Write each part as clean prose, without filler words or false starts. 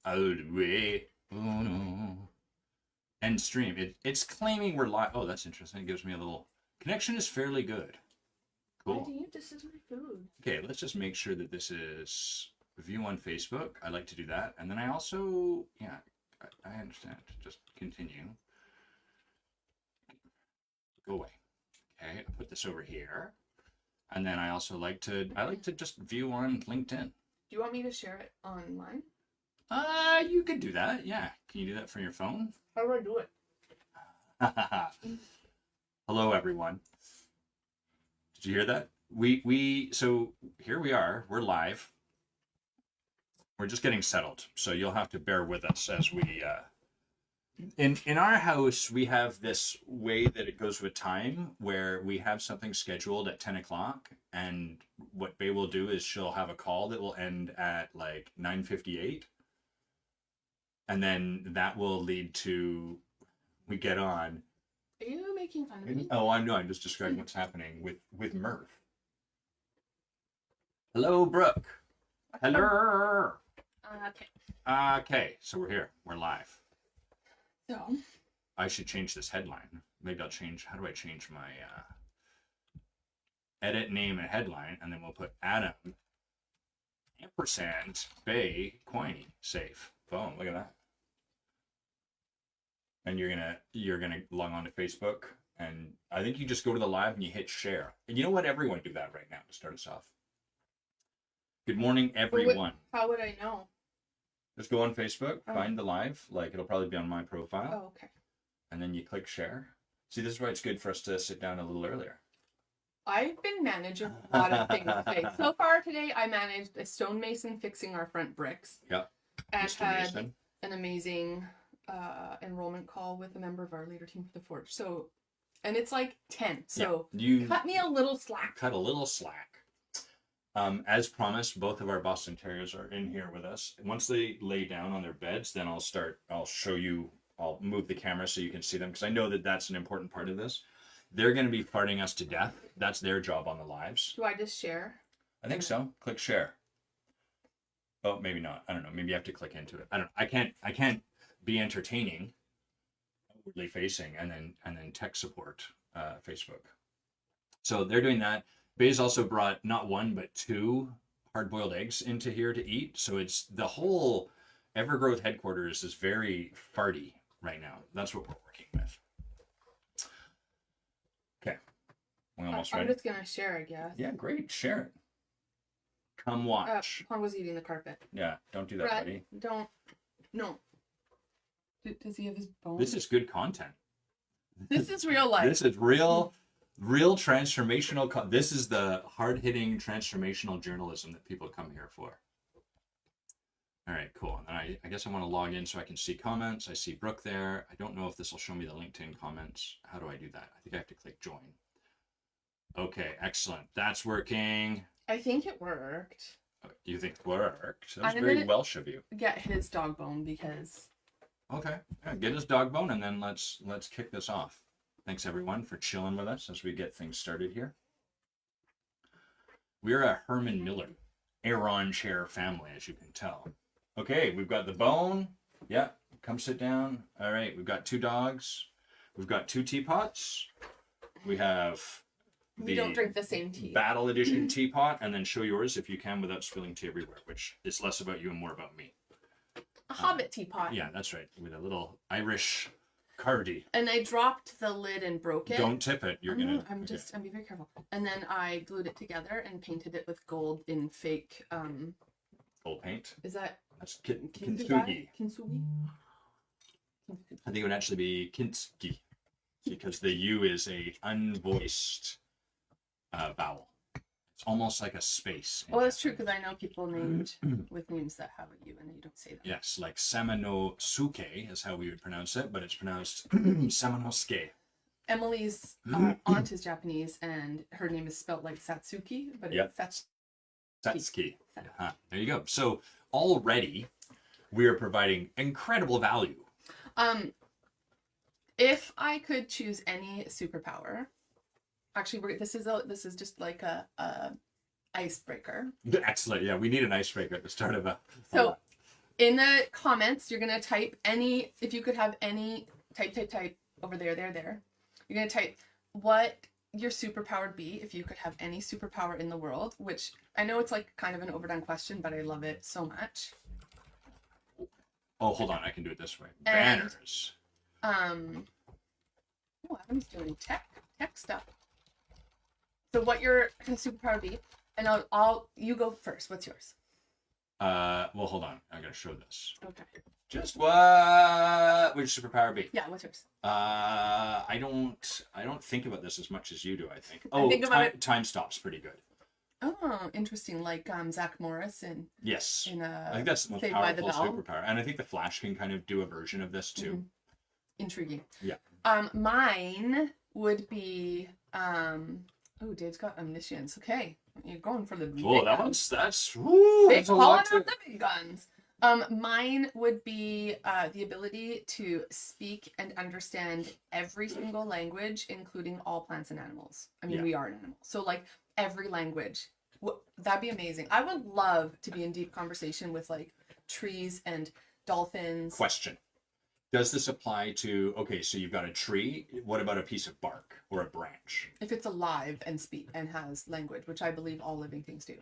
all the way. Oh no. End stream. It's claiming we're live. Oh, that's interesting. It gives me a little connection is fairly good. Cool. Why do you? This is my food. Okay, let's just make sure that this is view on Facebook. I like to do that. And then I also, yeah, I understand. Just continue. Go away. Okay, I'll put this over here. And then I also like to just view on LinkedIn. Do you want me to share it online? You could do that. Yeah. Can you do that from your phone? How do I do it? Hello, everyone. Did you hear that? So here we are. We're live. We're just getting settled, so you'll have to bear with us as we. In our house, we have this way that it goes with time, where we have something scheduled at 10 o'clock, and what Bay will do is she'll have a call that will end at like 9:58, and then that will lead to we get on. Are you making fun of me? Oh, I'm just describing what's happening with Murph. Hello, Brooke. Hello. Okay. Okay, so we're here. We're live. So. I should change this headline. Maybe I'll change. How do I change my edit name and headline, and then we'll put Adam ampersand Bay Quiney safe. Boom! Look at that. And you're gonna log on to Facebook, and I think you just go to the live and you hit share. And you know what? Everyone do that right now to start us off. Good morning, everyone. How would I know? Just go on Facebook, find the live. Like it'll probably be on my profile. Oh, okay. And then you click share. See, this is why it's good for us to sit down a little earlier. I've been managing a lot of things today. So far today, I managed a stonemason fixing our front bricks. Yep. And had an amazing enrollment call with a member of our leader team for the Forge. So, and it's like 10. So you cut me a little slack. Cut a little slack. As promised, both of our Boston Terriers are in here with us. Once they lay down on their beds, then I'll show you, I'll move the camera so you can see them, because I know that that's an important part of this. They're going to be farting us to death. That's their job on the lives. Do I just share? I think so. Click share. Oh, maybe not. I don't know. Maybe you have to click into it. I can't be entertaining, outwardly facing, and then tech support Facebook. So they're doing that. Bay's also brought not one, but 2 hard-boiled eggs into here to eat. So it's the whole Evergrowth headquarters is very farty right now. That's what we're working with. Okay. We're almost ready. I'm just going to share, I guess. Yeah, great. Share it. Come watch. Pong was eating the carpet. Yeah, don't do that, Brad, buddy. Don't. No. Does he have his bone? This is good content. This is real life. This is real transformational. This is the hard-hitting transformational journalism that people come here for. All right, cool. And I guess I want to log in so I can see comments. I see Brooke there. I don't know if this will show me the LinkedIn comments. How do I do that? I think I have to click join. Okay, excellent. That's working. I think it worked. You think it worked? That was very Welsh of you. Get his dog bone because. Okay, yeah, get his dog bone, and then let's kick this off. Thanks everyone for chilling with us as we get things started here. We're a Herman Miller Aeron chair family, as you can tell. Okay, we've got the bone. Yeah, come sit down. All right, we've got 2 dogs. We've got 2 teapots. We have we don't drink the same tea. Battle Edition teapot, and then show yours if you can without spilling tea everywhere, which is less about you and more about me. A Hobbit teapot. Yeah, that's right, with a little Irish cardy. And I dropped the lid and broke it. Don't tip it. I'm being very careful. And then I glued it together and painted it with gold in fake gold paint. Is that that's kintsugi? Kintsugi? I think it would actually be kintsugi, because the U is a unvoiced vowel. It's almost like a space. Oh, that's true, because I know people named with names that have a U and you don't say them. Yes, like Samanosuke is how we would pronounce it, but it's pronounced Samanosuke. Emily's aunt is Japanese, and her name is spelled like Satsuki, but it's Satsuki. There you go. So already we are providing incredible value. If I could choose any superpower, actually, this is just like a icebreaker. Excellent. Yeah, we need an icebreaker at the start of a. So, in the comments, you're going to type any, if you could have any, type over there. You're going to type what your superpower would be if you could have any superpower in the world, which I know it's like kind of an overdone question, but I love it so much. Oh, hold on. I can do it this way. Banners. Adam's doing tech stuff. So what your superpower would be, and you go first. What's yours? Well, hold on. I gotta show this. Okay. Just what would your superpower be? Yeah, what's yours? I don't think about this as much as you do, I think. Time stop's pretty good. Oh, interesting. Like Zach Morris in Yes. In I think that's the most powerful superpower. And I think the Flash can kind of do a version of this too. Mm-hmm. Intriguing. Yeah. Mine would be Dave's got omniscience. Okay. You're going for the big guns. That's calling out the big guns. Mine would be the ability to speak and understand every single language, including all plants and animals. I mean, we are an animal. So like every language. That'd be amazing. I would love to be in deep conversation with like trees and dolphins. Question. Does this apply to, okay, so you've got a tree. What about a piece of bark or a branch? If it's alive and speak and has language, which I believe all living things do.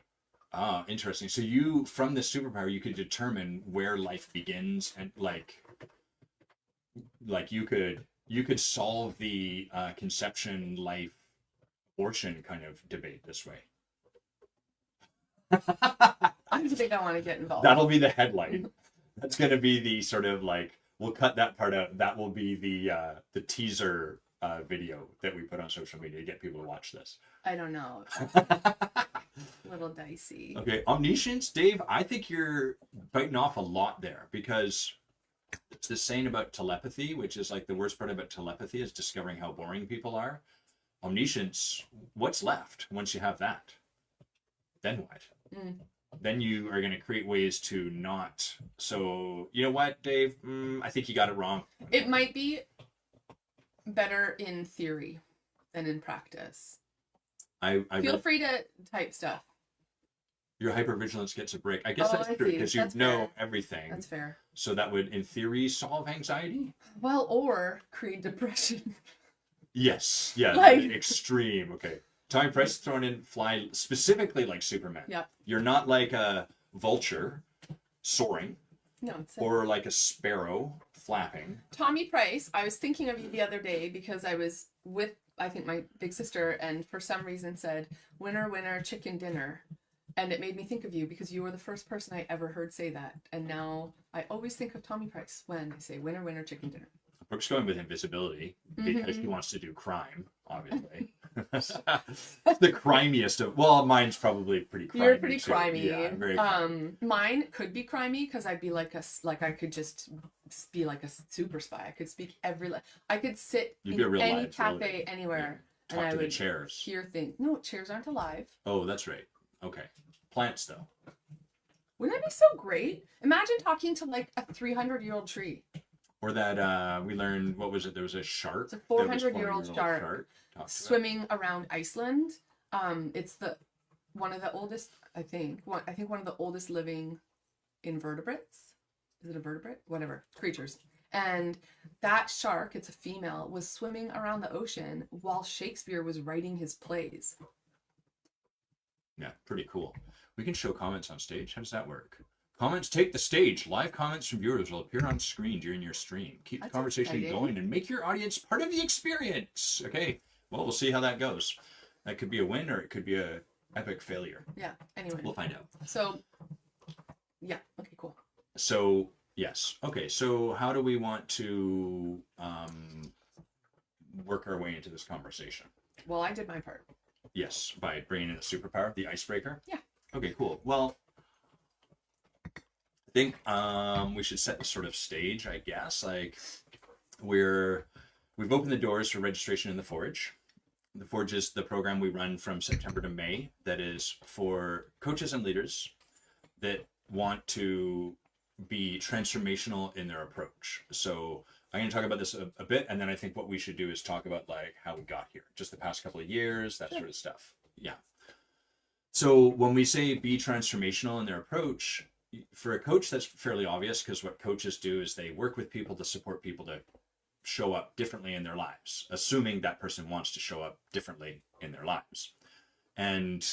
Ah, interesting. So you, from this superpower, you could determine where life begins, and like you could solve the conception, life, abortion kind of debate this way. I think I want to get involved. That'll be the headline. That's going to be the sort of like, we'll cut that part out. That will be the teaser video that we put on social media to get people to watch this. I don't know. A little dicey. Okay, omniscience, Dave, I think you're biting off a lot there, because it's the saying about telepathy, which is like the worst part about telepathy is discovering how boring people are. Omniscience, what's left once you have that? Then what? Then you are going to create ways to not. So, you know what, Dave? I think you got it wrong. It might be better in theory than in practice. I feel free to type stuff. Your hypervigilance gets a break. I guess that's true, because you know everything. That's fair. So that would, in theory, solve anxiety? Well, or create depression. Yes. Yeah. Like... extreme. Okay. Tommy Price thrown in fly specifically like Superman. Yeah. You're not like a vulture soaring. No, or like a sparrow flapping. Tommy Price, I was thinking of you the other day because I was with, I think, my big sister, and for some reason said, "Winner, winner, chicken dinner." And it made me think of you because you were the first person I ever heard say that. And now I always think of Tommy Price when I say winner, winner, chicken dinner. Brooke's going with invisibility because he wants to do crime, obviously. The crimiest of, well, mine's probably pretty crimey. You're pretty crimey. Yeah, I'm very crimey. Mine could be crimey because I'd be like I could just be like a super spy. I could speak I could sit in any cafe anywhere and I would hear things. No, chairs aren't alive. Oh, that's right. Okay. Plants, though. Wouldn't that be so great? Imagine talking to like a 300-year-old tree. Or that we learned, what was it? There was a shark. It's a 400-year-old shark swimming around Iceland. It's one of the oldest, I think one of the oldest living invertebrates. Is it a vertebrate? Whatever. Creatures. And that shark, it's a female, was swimming around the ocean while Shakespeare was writing his plays. Yeah, pretty cool. We can show comments on stage. How does that work? Comments take the stage. Live comments from viewers will appear on screen during your stream. Keep the conversation going and make your audience part of the experience. Okay, well, we'll see how that goes. That could be a win or it could be a epic failure. Yeah, anyway. We'll find out. So, yeah, okay, cool. So, yes. Okay, so how do we want to work our way into this conversation? Well, I did my part. Yes, by bringing in a superpower, the icebreaker? Yeah. Okay, cool. Well, I think we should set the sort of stage, I guess. Like, we've opened the doors for registration in the Forge. The Forge is the program we run from September to May that is for coaches and leaders that want to be transformational in their approach. So I'm going to talk about this a bit, and then I think what we should do is talk about like how we got here, just the past couple of years, that sort of stuff. Yeah. So when we say be transformational in their approach, for a coach, that's fairly obvious, because what coaches do is they work with people to support people to show up differently in their lives, assuming that person wants to show up differently in their lives. And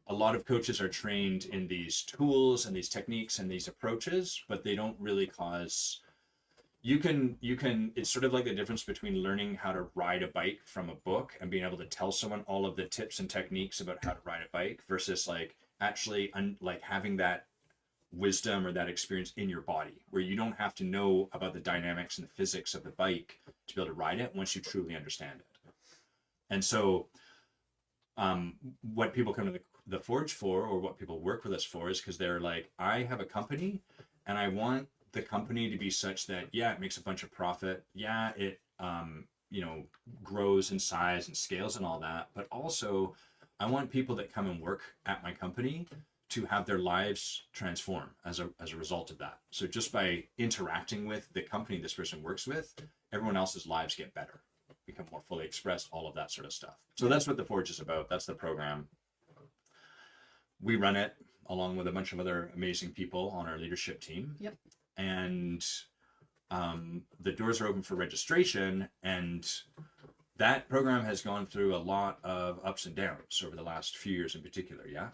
a lot of coaches are trained in these tools and these techniques and these approaches, but they don't really cause, you can, it's sort of like the difference between learning how to ride a bike from a book and being able to tell someone all of the tips and techniques about how to ride a bike versus like actually like having that wisdom or that experience in your body, where you don't have to know about the dynamics and the physics of the bike to be able to ride it once you truly understand it. And so what people come to the Forge for, or what people work with us for, is because they're like, I have a company and I want the company to be such that, yeah, it makes a bunch of profit. Yeah, it, grows in size and scales and all that. But also I want people that come and work at my company to have their lives transform as a result of that. So just by interacting with the company this person works with, everyone else's lives get better, become more fully expressed, all of that sort of stuff. So that's what the Forge is about. That's the program. We run it along with a bunch of other amazing people on our leadership team. Yep. And the doors are open for registration, and that program has gone through a lot of ups and downs over the last few years in particular. Yeah.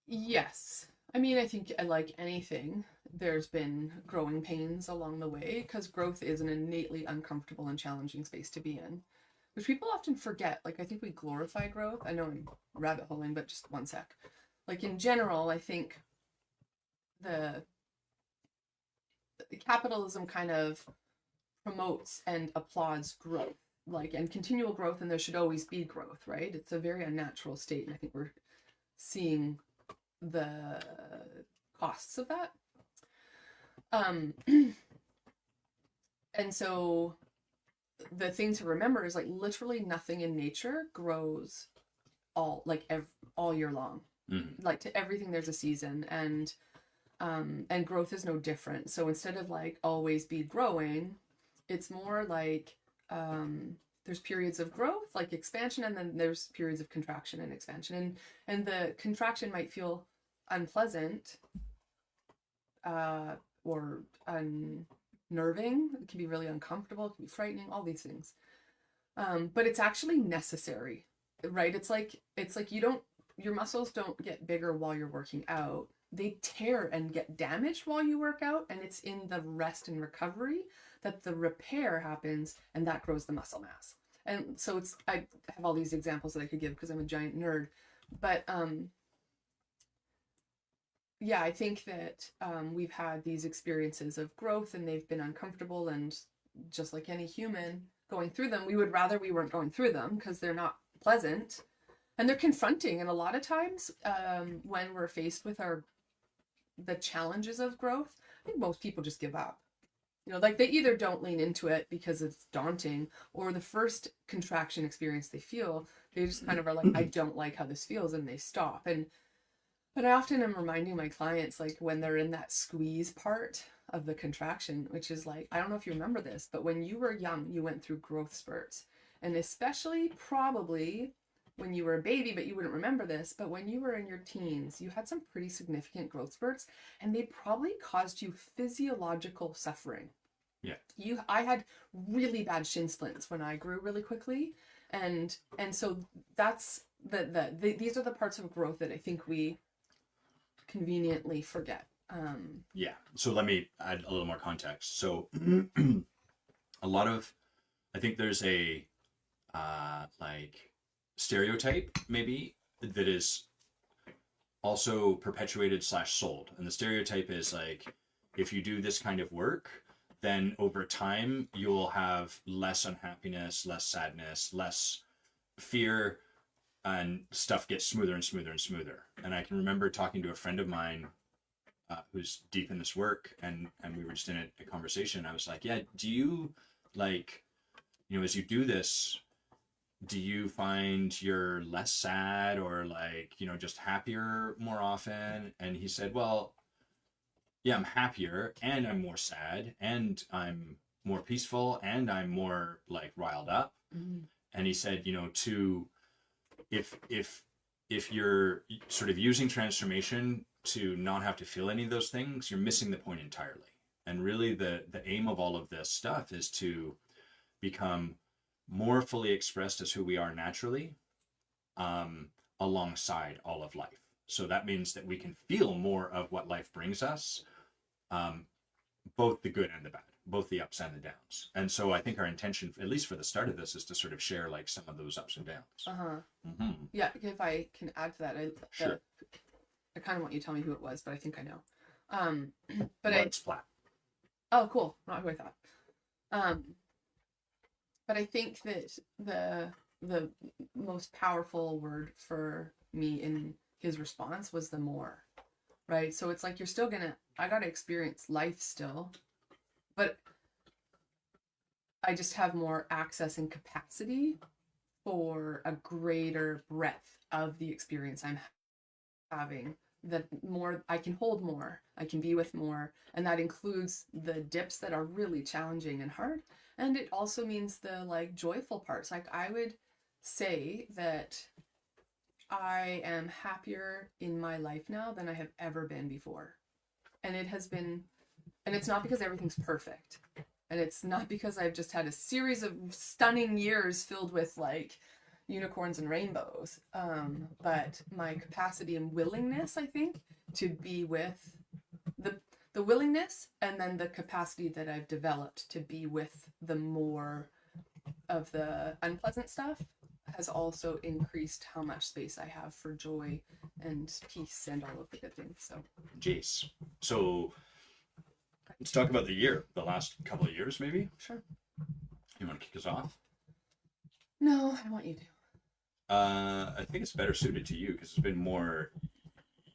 Yes. I mean, I think like anything, there's been growing pains along the way, because growth is an innately uncomfortable and challenging space to be in, which people often forget. Like, I think we glorify growth. I know I'm rabbit holing, but just one sec. Like, in general, I think the capitalism kind of promotes and applauds growth, like, and continual growth, and there should always be growth, right? It's a very unnatural state, and I think we're seeing the costs of that. And so the thing to remember is, like, literally nothing in nature grows all year long. Mm-hmm. Like, to everything there's a season, and growth is no different. So instead of like always be growing, it's more like there's periods of growth, like expansion, and then there's periods of contraction and expansion. And the contraction might feel unpleasant or unnerving. It can be really uncomfortable, it can be frightening, all these things. But it's actually necessary, right? It's like your muscles don't get bigger while you're working out. They tear and get damaged while you work out, and it's in the rest and recovery that the repair happens, and that grows the muscle mass. And so I have all these examples that I could give because I'm a giant nerd, but yeah, I think that we've had these experiences of growth, and they've been uncomfortable, and just like any human going through them, we would rather we weren't going through them because they're not pleasant and they're confronting. And a lot of times when we're faced with the challenges of growth, I think most people just give up. Like, they either don't lean into it because it's daunting, or the first contraction experience they feel, they just kind of are like, I don't like how this feels, and they stop. But I often am reminding my clients, like, when they're in that squeeze part of the contraction, which is like, I don't know if you remember this, but when you were young, you went through growth spurts. And especially probably when you were a baby, but you wouldn't remember this, but when you were in your teens, you had some pretty significant growth spurts, and they probably caused you physiological suffering. Yeah. I had really bad shin splints when I grew really quickly. And so that's these are the parts of growth that I think we conveniently forget. Yeah. So let me add a little more context. So I think there's a like stereotype maybe that is also perpetuated / sold. And the stereotype is like, if you do this kind of work, then over time you'll have less unhappiness, less sadness, less fear, and stuff gets smoother and smoother and smoother. And I can remember talking to a friend of mine who's deep in this work, and we were just in a conversation. I was like, yeah, do you, like, as you do this, do you find you're less sad or, like, just happier more often? And he said, well, yeah, I'm happier, and I'm more sad, and I'm more peaceful, and I'm more, like, riled up. Mm-hmm. And he said, if if you're sort of using transformation to not have to feel any of those things, you're missing the point entirely. And really the aim of all of this stuff is to become more fully expressed as who we are naturally, alongside all of life. So that means that we can feel more of what life brings us, both the good and the bad, both the ups and the downs. And so I think our intention, at least for the start of this, is to sort of share like some of those ups and downs. Yeah, if I can add to that, Sure. I kind of want you to tell me who it was, but I think I know. But it's flat. Oh, cool. Not who I thought. But I think that the most powerful word for me in his response was the more, right? So it's like, I gotta experience life still, but I just have more access and capacity for a greater breadth of the experience I'm having. That more, I can hold more, I can be with more, and that includes the dips that are really challenging and hard, and it also means the like joyful parts. Like I would say that I am happier in my life now than I have ever been before, and it's not because everything's perfect, and it's not because I've just had a series of stunning years filled with like unicorns and rainbows, but my capacity and willingness, I think, to be with the willingness, and then the capacity that I've developed to be with the more of the unpleasant stuff has also increased how much space I have for joy and peace and all of the good things. So Jeez. So let's talk about the last couple of years, maybe. Sure. You want to kick us off? No, I want you to. I think it's better suited to you because it's been more.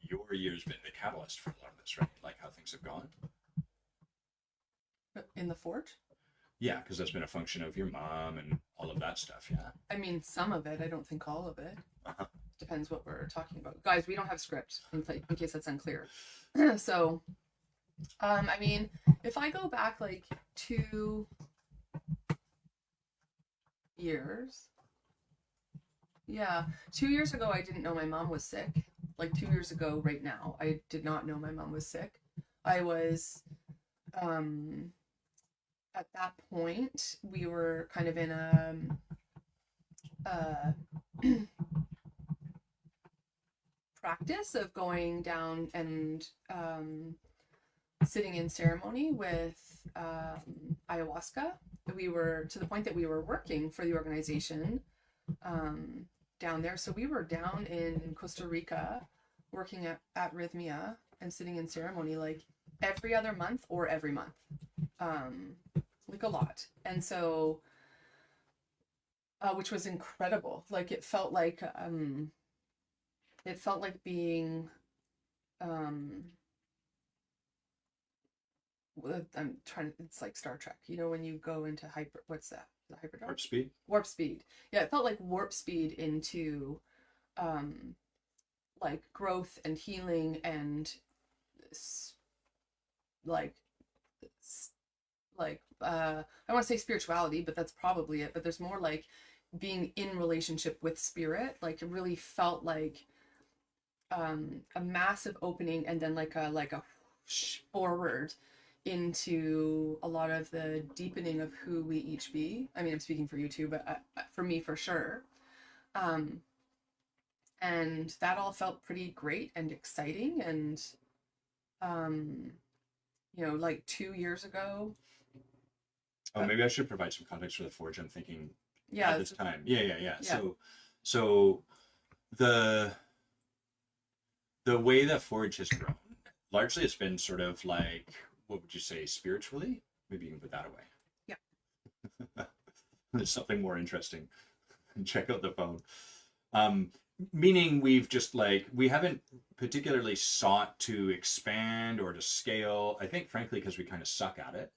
Your year's been the catalyst for a lot of this, right? Like how things have gone. In the Forge? Yeah, because that's been a function of your mom and all of that stuff. Yeah. I mean, some of it. I don't think all of it. Uh-huh. Depends what we're talking about. Guys, we don't have script in case that's unclear. So, I mean, if I go back like 2 years. Yeah, 2 years ago, I didn't know my mom was sick. Like 2 years ago, right now, I did not know my mom was sick. I was, at that point, we were kind of in a practice of going down and sitting in ceremony with ayahuasca. We were to the point that we were working for the organization down there. So we were down in Costa Rica working at Rhythmia and sitting in ceremony like every other month or every month. Like a lot. And so which was incredible. Like it felt like being I'm trying to, it's like Star Trek, you know, when you go into what's that? The hyperdrive? Warp speed. Warp speed. Yeah, it felt like warp speed into like growth and healing and like I want to say spirituality, but that's probably it. But there's more like being in relationship with spirit. Like it really felt like a massive opening, and then like a forward into a lot of the deepening of who we each be. I mean, I'm speaking for you too, but for me, for sure. And that all felt pretty great and exciting. And, you know, like 2 years ago. Oh, maybe I should provide some context for the Forge. I'm thinking at this time. Yeah. So the way that Forge has grown, largely it's been sort of like, what would you say, spiritually? Maybe you can put that away. Yeah. There's something more interesting. Check out the phone. Meaning we've just like, we haven't particularly sought to expand or to scale. I think, frankly, because we kind of suck at it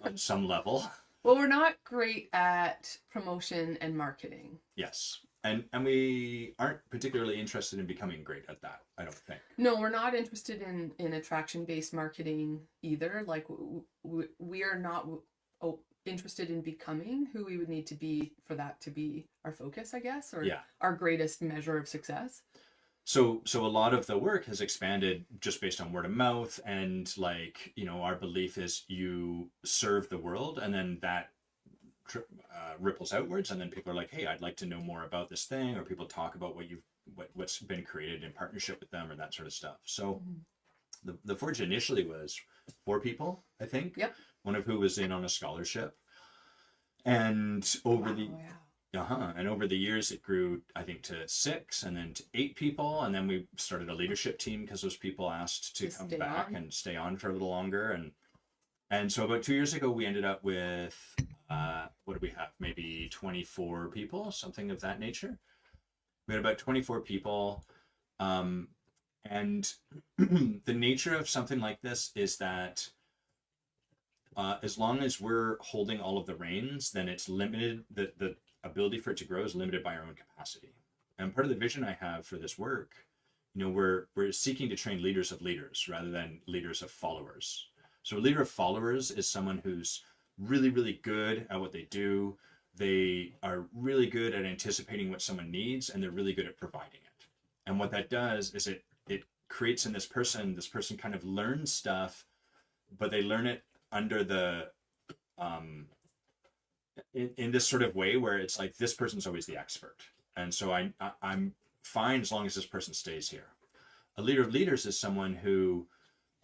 on some level. Well, we're not great at promotion and marketing. Yes. And we aren't particularly interested in becoming great at that, I don't think. No, we're not interested in attraction-based marketing either. Like we are not interested in becoming who we would need to be for that to be our focus, I guess, or Yeah. our greatest measure of success. So a lot of the work has expanded just based on word of mouth, and like, you know, our belief is you serve the world, and then that ripples outwards, and then people are like, hey, I'd like to know more about this thing, or people talk about what's been created in partnership with them, or that sort of stuff. So the Forge initially was 4 people, I think. Yep. One of who was in on a scholarship, and over the years it grew, I think, to 6, and then to 8 people, and then we started a leadership team because those people asked to come back and stay on for a little longer, and so about 2 years ago we ended up with what do we have? Maybe 24 people, something of that nature. We had about 24 people, and the nature of something like this is that as long as we're holding all of the reins, then it's limited. The ability for it to grow is limited by our own capacity. And part of the vision I have for this work, you know, we're seeking to train leaders of leaders rather than leaders of followers. So a leader of followers is someone who's really, really good at what they do. They are really good at anticipating what someone needs, and they're really good at providing it. And what that does is it creates in this person kind of learns stuff, but they learn it under the in this sort of way where it's like this person's always the expert, and so I'm fine as long as this person stays here. A leader of leaders is someone who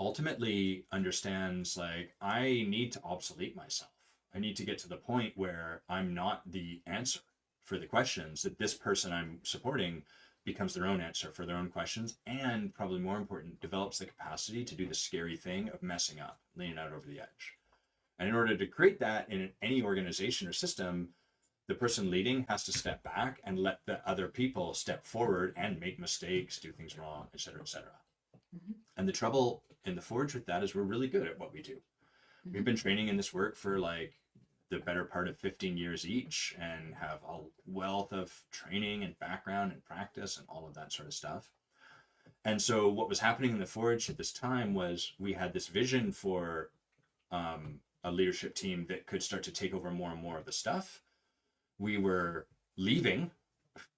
ultimately understands, like, I need to obsolete myself. I need to get to the point where I'm not the answer for the questions, that this person I'm supporting becomes their own answer for their own questions, and probably more important, develops the capacity to do the scary thing of messing up, leaning out over the edge. And in order to create that in any organization or system, the person leading has to step back and let the other people step forward and make mistakes, do things wrong, et cetera, et cetera. And the trouble in the Forge with that is we're really good at what we do. We've been training in this work for like the better part of 15 years each, and have a wealth of training and background and practice and all of that sort of stuff. And so what was happening in the Forge at this time was we had this vision for a leadership team that could start to take over more and more of the stuff. We were leaving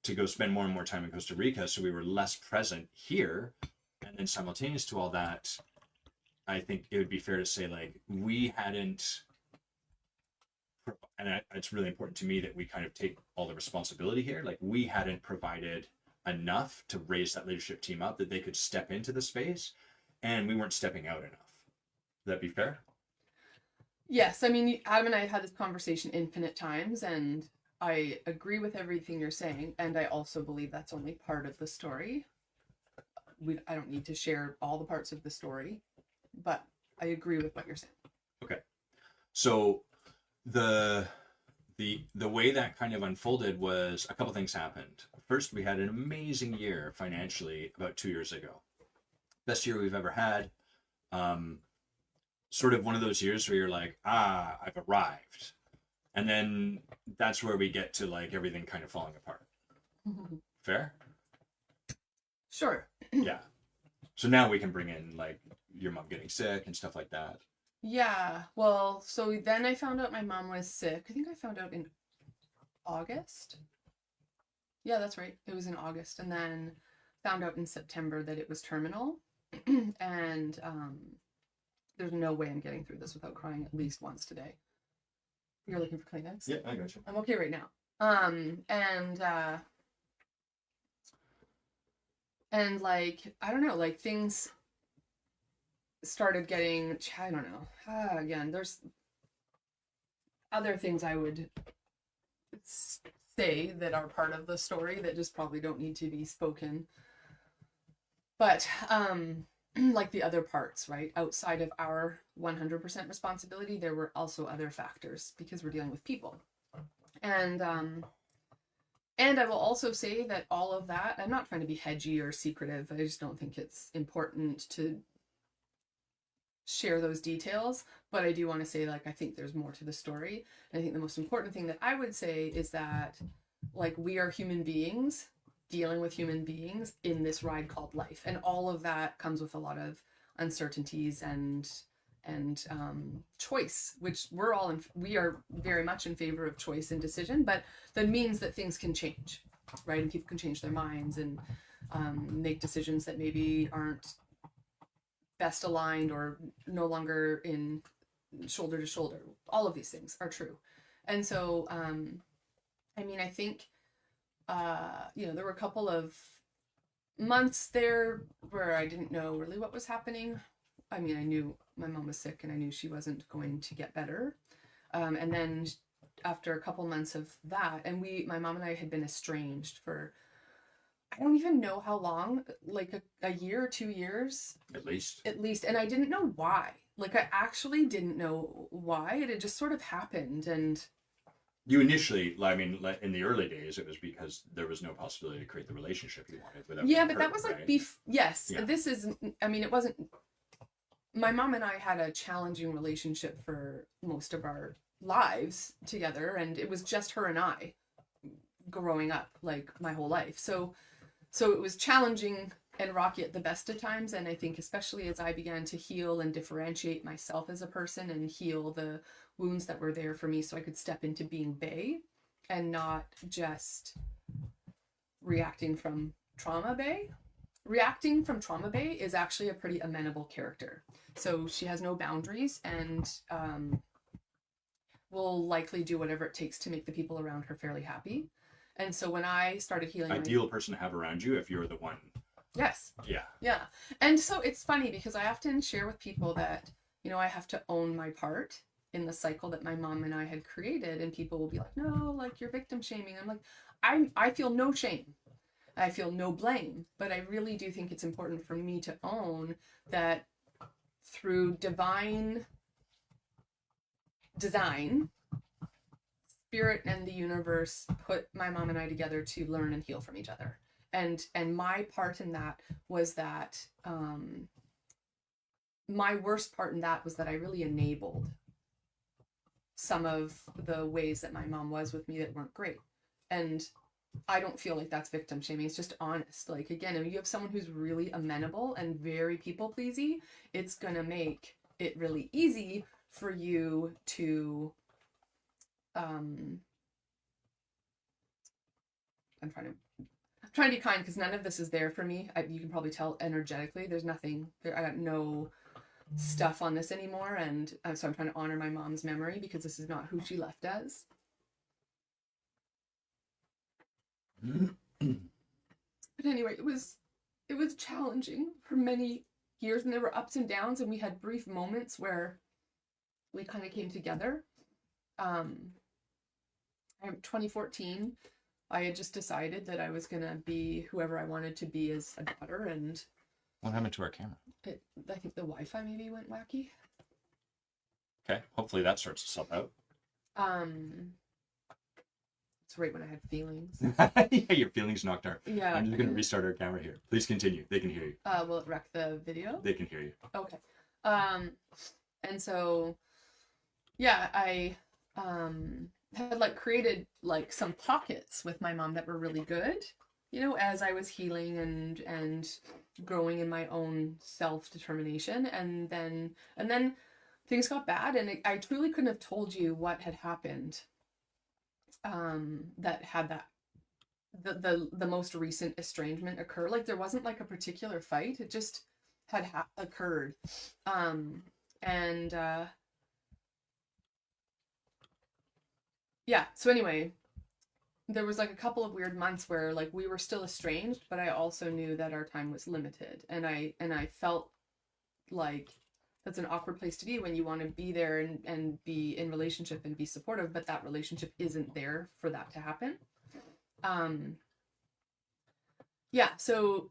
to go spend more and more time in Costa Rica, so we were less present here. And then simultaneous to all that, I think it would be fair to say, like, we hadn't, and it's really important to me that we kind of take all the responsibility here, like, we hadn't provided enough to raise that leadership team up that they could step into the space, and we weren't stepping out enough. Would that be fair? Yes, I mean, Adam and I have had this conversation infinite times, and I agree with everything you're saying, and I also believe that's only part of the story. I don't need to share all the parts of the story, but I agree with what you're saying. Okay. So the way that kind of unfolded was a couple things happened. First, we had an amazing year financially about 2 years ago. Best year we've ever had. Sort of one of those years where you're like, I've arrived. And then that's where we get to like everything kind of falling apart. Fair? Sure. Yeah. So now we can bring in like your mom getting sick and stuff like that. Yeah. Well, so then I found out my mom was sick. I think I found out in August. Yeah, that's right. It was in August. And then found out in September that it was terminal. And there's no way I'm getting through this without crying at least once today. You're looking for Kleenex? Yeah, I got you. I'm okay right now. And like, I don't know, like things started getting, I don't know. Again, there's other things I would say that are part of the story that just probably don't need to be spoken. But like the other parts, right? Outside of our 100% responsibility, there were also other factors because we're dealing with people. And I will also say that all of that, I'm not trying to be hedgy or secretive. I just don't think it's important to share those details. But I do want to say, like, I think there's more to the story. And I think the most important thing that I would say is that, like, we are human beings dealing with human beings in this ride called life. And all of that comes with a lot of uncertainties and choice, which we are very much in favor of choice and decision, but that means that things can change, right? And people can change their minds and make decisions that maybe aren't best aligned or no longer in shoulder to shoulder. All of these things are true. And so, I mean, I think, there were a couple of months there where I didn't know really what was happening. I mean, I knew my mom was sick and I knew she wasn't going to get better. And then after a couple months of that, and my mom and I had been estranged for, I don't even know how long, like a year or 2 years. At least. And I didn't know why. Like, I actually didn't know why. It had just sort of happened. And you initially, I mean, in the early days, it was because there was no possibility to create the relationship you wanted without yeah, but hurt, that was like right? yes, Yeah. this is, I mean, it wasn't, my mom and I had a challenging relationship for most of our lives together, and it was just her and I growing up, like, my whole life. So it was challenging and rocky at the best of times, and I think especially as I began to heal and differentiate myself as a person and heal the wounds that were there for me so I could step into being Bae and not just reacting from trauma Bae. Reacting from trauma Bae is actually a pretty amenable character. So she has no boundaries and will likely do whatever it takes to make the people around her fairly happy. And so when I started healing... Ideal person to have around you if you're the one. Yes. Yeah. Yeah. And so it's funny because I often share with people that, I have to own my part in the cycle that my mom and I had created, and people will be like, no, like, you're victim shaming. I'm like, I feel no shame. I feel no blame, but I really do think it's important for me to own that through divine design, spirit and the universe put my mom and I together to learn and heal from each other. And my part in that was that, my worst part in that was that I really enabled some of the ways that my mom was with me that weren't great. And I don't feel like that's victim shaming. It's just honest. Like, again, if you have someone who's really amenable and very people pleasy, it's going to make it really easy for you to, I'm trying to be kind because none of this is there for me. You can probably tell energetically. There's nothing there. I got no stuff on this anymore. And so I'm trying to honor my mom's memory because this is not who she left as. But anyway, it was challenging for many years, and there were ups and downs, and we had brief moments where we kind of came together. 2014, I had just decided that I was gonna be whoever I wanted to be as a daughter, and what happened to our camera? I think the Wi-Fi maybe went wacky. Okay, hopefully that sorts itself out. It's right when I had feelings. Yeah, your feelings knocked out. Yeah. I'm just going to restart our camera here. Please continue. They can hear you. Will it wreck the video? They can hear you. Okay. And so, yeah, I had like created like some pockets with my mom that were really good, as I was healing and growing in my own self-determination. And then things got bad, and I truly couldn't have told you what had happened that had that the most recent estrangement occur. Like, there wasn't like a particular fight, it just had occurred. Yeah, so anyway, there was like a couple of weird months where like we were still estranged, but I also knew that our time was limited, and I felt like that's an awkward place to be when you want to be there and be in relationship and be supportive, but that relationship isn't there for that to happen. Yeah, so,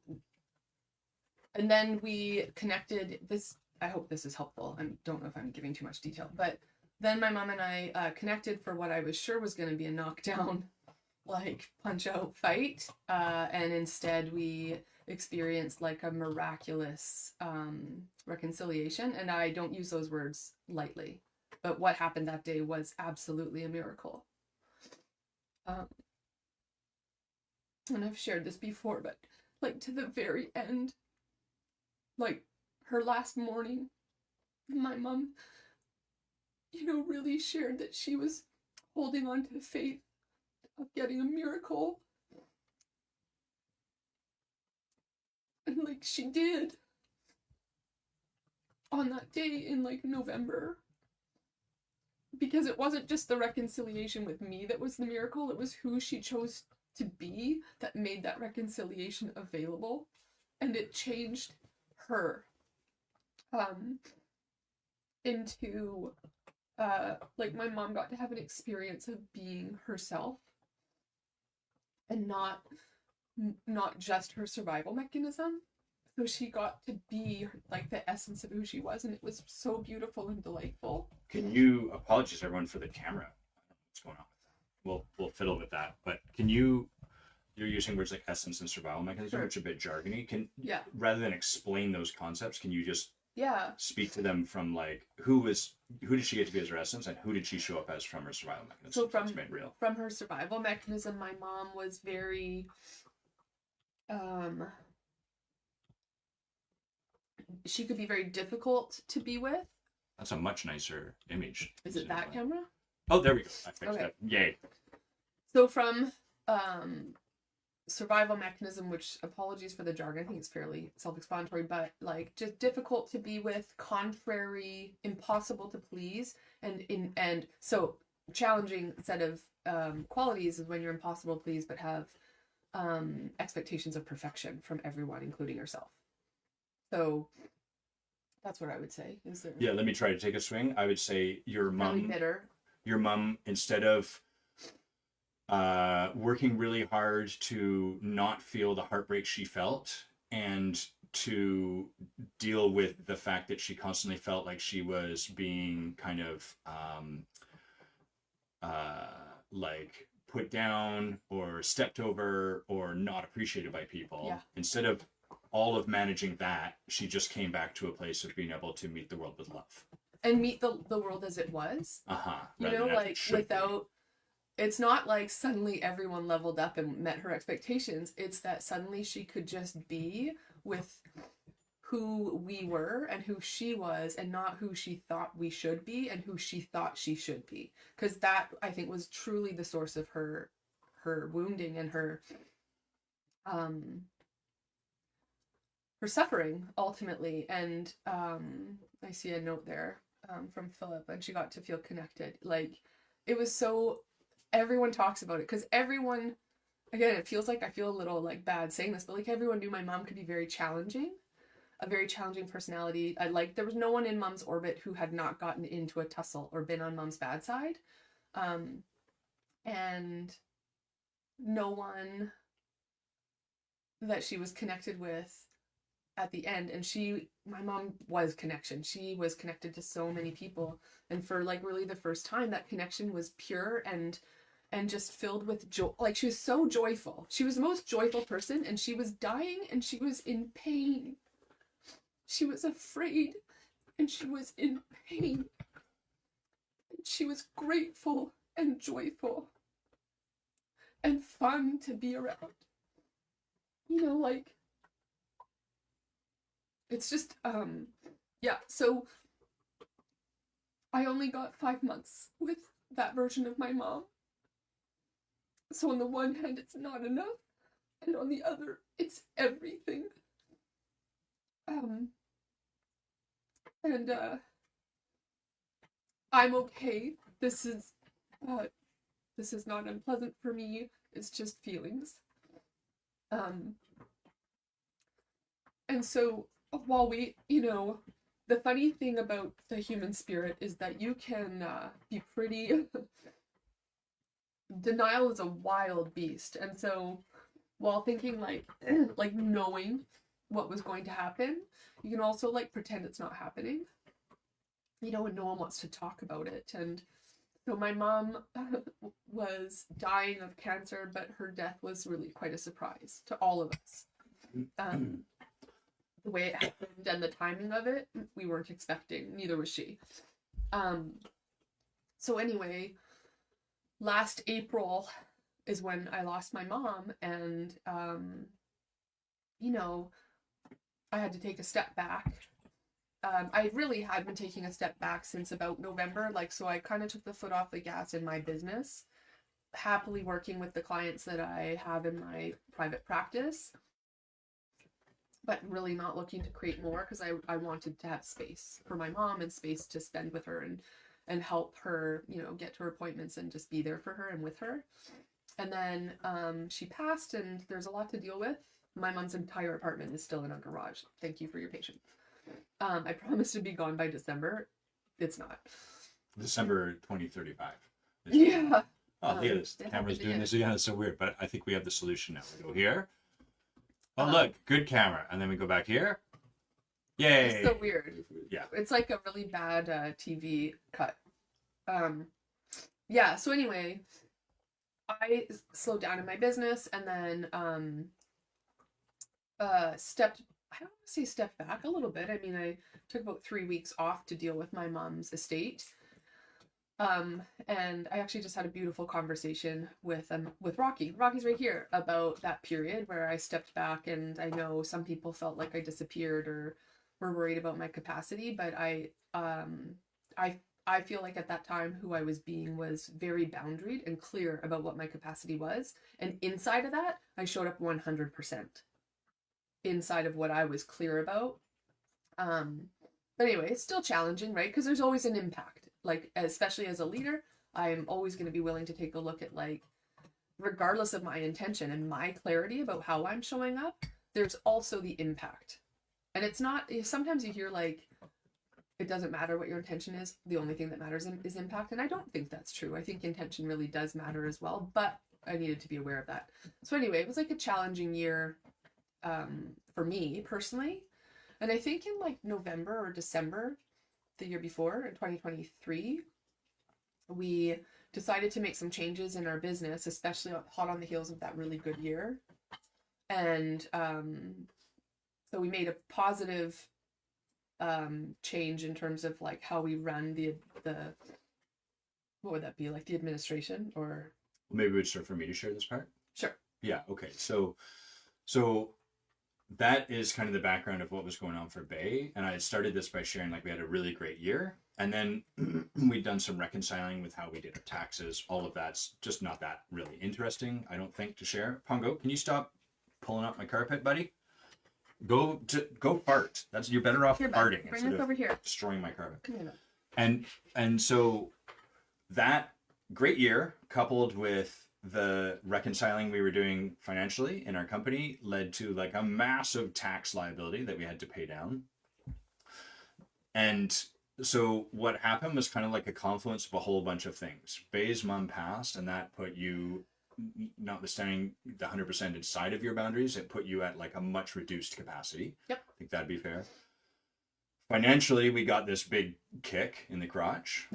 and then we connected. I hope this is helpful. I don't know if I'm giving too much detail, but then my mom and I connected for what I was sure was going to be a knockdown, like, punch out fight, and instead we experienced like a miraculous reconciliation. And I don't use those words lightly, but what happened that day was absolutely a miracle. And I've shared this before, but like to the very end, like her last morning, my mom, really shared that she was holding on to the faith of getting a miracle. And, like, she did on that day in, like, November. Because it wasn't just the reconciliation with me that was the miracle, it was who she chose to be that made that reconciliation available. And it changed her into like, my mom got to have an experience of being herself and not just her survival mechanism. So she got to be, like, the essence of who she was, and it was so beautiful and delightful. Can you apologize everyone for the camera? I don't know what's going on with that. We'll fiddle with that. But you're using words like essence and survival mechanism, Sure. which are a bit jargony. Yeah. Rather than explain those concepts, can you just speak to them from, like, who did she get to be as her essence, and who did she show up as from her survival mechanism? So from her survival mechanism, my mom was very she could be very difficult to be with. That's a much nicer image. Is it that camera? Oh, there we go. I fixed it. Yay. So from survival mechanism, which, apologies for the jargon, I think it's fairly self-explanatory, but, like, just difficult to be with, contrary, impossible to please, and so challenging set of qualities is when you're impossible to please but have expectations of perfection from everyone, including yourself. So that's what I would say. Is there? Yeah, let me try to take a swing. I would say your mom. Bitter. Your mom, instead of working really hard to not feel the heartbreak she felt and to deal with the fact that she constantly felt like she was being kind of like put down or stepped over or not appreciated by people. Yeah. Instead of all of managing that, she just came back to a place of being able to meet the world with love. And meet the world as it was. Like, without... It's not like suddenly everyone leveled up and met her expectations. It's that suddenly she could just be with who we were and who she was, and not who she thought we should be and who she thought she should be. Because that, I think, was truly the source of her wounding and her suffering, ultimately. And I see a note there from Philip, and she got to feel connected. Like, it was so... Everyone talks about it, because everyone, again, it feels like I feel a little, like, bad saying this, but, like, everyone knew my mom could be very challenging, a very challenging personality. There was no one in mom's orbit who had not gotten into a tussle or been on mom's bad side, and no one that she was connected with at the end. And my mom was connection. She was connected to so many people, and for, like, really the first time, that connection was pure and just filled with joy. Like, she was so joyful. She was the most joyful person, and she was dying, and she was in pain. She was afraid, and she was in pain. And she was grateful and joyful and fun to be around. Like, it's just, so I only got 5 months with that version of my mom. So on the one hand, it's not enough, and on the other, it's everything. I'm okay. This is not unpleasant for me. It's just feelings. And so while we, the funny thing about the human spirit is that you can be pretty... Denial is a wild beast. And so while thinking, like knowing what was going to happen, you can also, like, pretend it's not happening, and no one wants to talk about it. And so my mom was dying of cancer, but her death was really quite a surprise to all of us. The way it happened and the timing of it, we weren't expecting. Neither was she. So anyway, last April is when I lost my mom, and I had to take a step back I really had been taking a step back since about November. Like, so I kind of took the foot off the gas in my business, happily working with the clients that I have in my private practice, but really not looking to create more because I wanted to have space for my mom and space to spend with her and help her, you know, get to her appointments and just be there for her and with her. And then she passed, and there's a lot to deal with. My mom's entire apartment is still in our garage. Thank you for your patience. I promised to be gone by December. It's not. December 2035. Yeah. Oh, look at this. The camera's doing this again. It's so weird, but I think we have the solution now. We go here. Oh, look, good camera. And then we go back here. Yay. It's so weird. Yeah. It's like a really bad TV cut. Yeah, so anyway, I slowed down in my business and then stepped, I don't want to say stepped back a little bit. I mean, I took about 3 weeks off to deal with my mom's estate. And I actually just had a beautiful conversation with Rocky. Rocky's right here about that period where I stepped back, and I know some people felt like I disappeared or were worried about my capacity, but I feel like at that time who I was being was very boundaried and clear about what my capacity was. And inside of that, I showed up 100% inside of what I was clear about. But anyway, it's still challenging, right? Because there's always an impact. Like, especially as a leader, I'm always going to be willing to take a look at, like, regardless of my intention and my clarity about how I'm showing up, there's also the impact. And it's not, sometimes you hear like, it doesn't matter what your intention is. The only thing that matters is impact. And I don't think that's true. I think intention really does matter as well, but I needed to be aware of that. So anyway, it was like a challenging year for me personally. And I think in like November or December, the year before, in 2023, we decided to make some changes in our business, especially hot on the heels of that really good year. And so we made a positive change in terms of like how we run the what would that be, like the administration, or maybe it's for me to share this part. Sure. Yeah. Okay. So that is kind of the background of what was going on for Bay. And I had started this by sharing, like, we had a really great year. And then we'd done some reconciling with how we did our taxes. All of that's just not that really interesting, I don't think, to share. Pongo, can you stop pulling up my carpet, buddy? Go fart. You're better off here, farting bring instead this of over here. destroying my carpet. Come here. And so that great year, coupled with the reconciling we were doing financially in our company, led to like a massive tax liability that we had to pay down. And so what happened was kind of like a confluence of a whole bunch of things. Bay's mom passed, and that put you, notwithstanding the 100% inside of your boundaries, it put you at like a much reduced capacity. Yep. I think that'd be fair. Financially, we got this big kick in the crotch.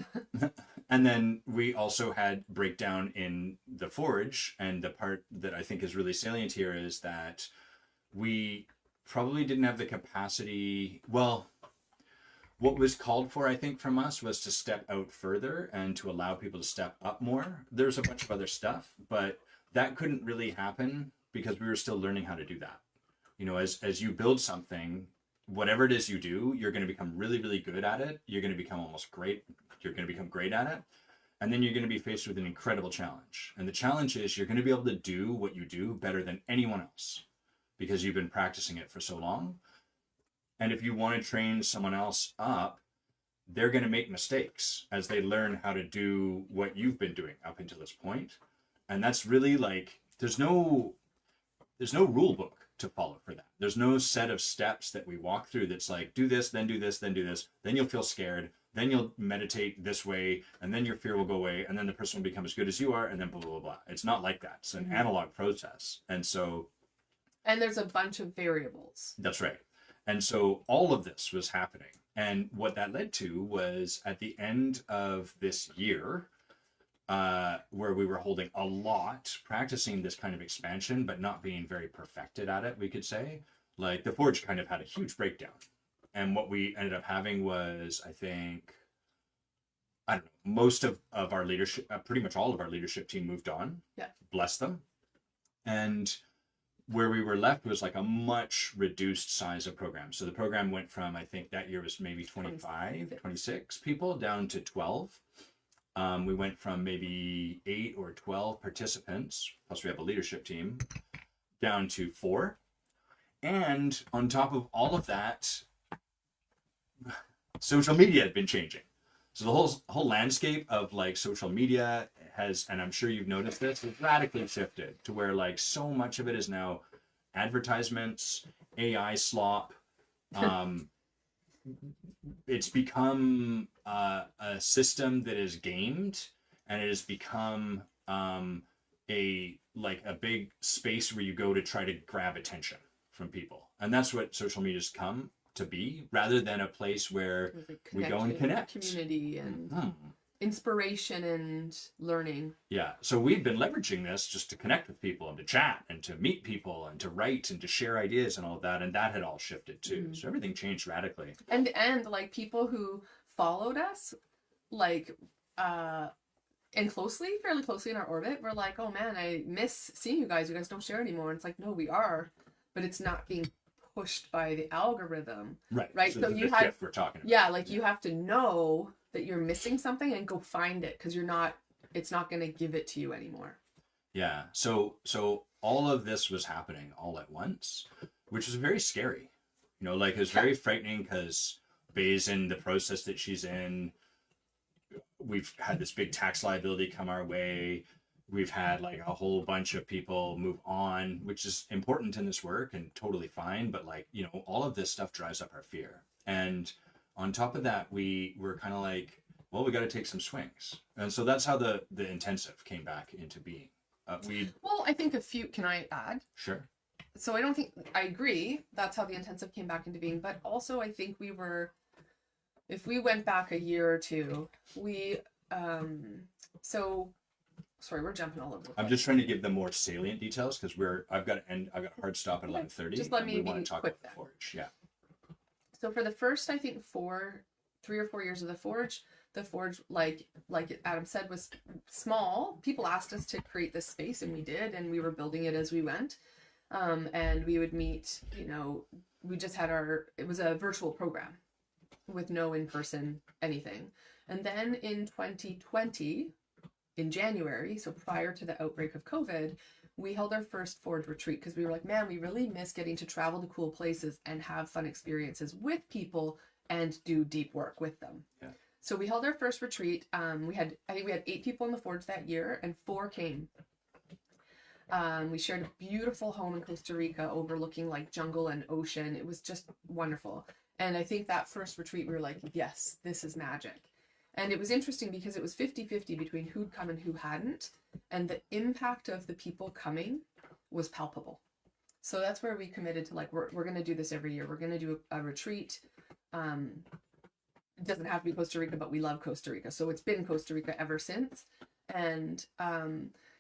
And then we also had breakdown in the forge. And the part that I think is really salient here is that we probably didn't have the capacity. Well, what was called for, I think, from us was to step out further and to allow people to step up more. There's a bunch of other stuff, but that couldn't really happen because we were still learning how to do that. You know, as you build something, whatever it is you do, you're going to become really, really good at it. You're going to become almost great. You're going to become great at it. And then you're going to be faced with an incredible challenge. And the challenge is you're going to be able to do what you do better than anyone else because you've been practicing it for so long. And if you want to train someone else up, they're going to make mistakes as they learn how to do what you've been doing up until this point. And that's really like, there's no rule book to follow for that. There's no set of steps that we walk through that's like, do this, then do this, then do this. Then you'll feel scared. Then you'll meditate this way, and then your fear will go away, and then the person will become as good as you are, and then blah, blah, blah, blah. It's not like that. It's an analog process. And there's a bunch of variables. That's right. And so all of this was happening. And what that led to was at the end of this year, where we were holding a lot, practicing this kind of expansion, but not being very perfected at it, we could say. Like the Forge kind of had a huge breakdown. And what we ended up having was, I think, I don't know, most of our leadership, pretty much all of our leadership team moved on. Yeah. Bless them. And where we were left was like a much reduced size of program. So the program went from, I think that year was maybe 25, 26 people down to 12. We went from maybe 8 or 12 participants, plus we have a leadership team, down to 4. And on top of all of that, social media had been changing. So the whole landscape of like social media has, and I'm sure you've noticed this, has radically shifted to where like so much of it is now advertisements, AI slop. It's become a system that is gamed, and it has become a big space where you go to try to grab attention from people, and that's what social media's come to be, rather than a place where we go and connect, community and inspiration and learning. Yeah, so we've been leveraging this just to connect with people and to chat and to meet people and to write and to share ideas and all of that, and that had all shifted too. So everything changed radically. And like people who followed us, like and fairly closely in our orbit, were like, oh man, I miss seeing you guys. You guys don't share anymore. And it's like, no, we are, but it's not being pushed by the algorithm. Right. So you have shift we're talking about. Yeah, like you have to know that you're missing something and go find it, because it's not going to give it to you anymore. Yeah. So all of this was happening all at once, which was very scary. You know, like it was very frightening, because Bay's in the process that she's in. We've had this big tax liability come our way. We've had like a whole bunch of people move on, which is important in this work and totally fine. But like, you know, all of this stuff drives up our fear. And on top of that, we were kind of like, well, we got to take some swings. And so that's how the intensive came back into being. Well, I think can I add? Sure. So I agree. That's how the intensive came back into being. But also I think if we went back a year or two, sorry, we're jumping all over the place. I'm just trying to give them more salient details, because I've got a hard stop at 11:30. Just let me want to talk quick about the Forge. Yeah. So for the first, I think 3 or 4 years of the Forge, like Adam said, was small. People asked us to create this space, and we did, and we were building it as we went. And we would meet, you know, we just had it was a virtual program with no in-person anything. And then in 2020, in January, so prior to the outbreak of COVID, we held our first Forge retreat, because we were like, man, we really miss getting to travel to cool places and have fun experiences with people and do deep work with them. Yeah. So we held our first retreat. I think we had 8 people in the Forge that year, and 4 came. We shared a beautiful home in Costa Rica overlooking like jungle and ocean. It was just wonderful. And I think that first retreat, we were like, yes, this is magic. And it was interesting because it was 50-50 between who'd come and who hadn't. And the impact of the people coming was palpable. So that's where we committed to, like, we're going to do this every year. We're going to do a retreat. It doesn't have to be Costa Rica, but we love Costa Rica. So it's been Costa Rica ever since. And,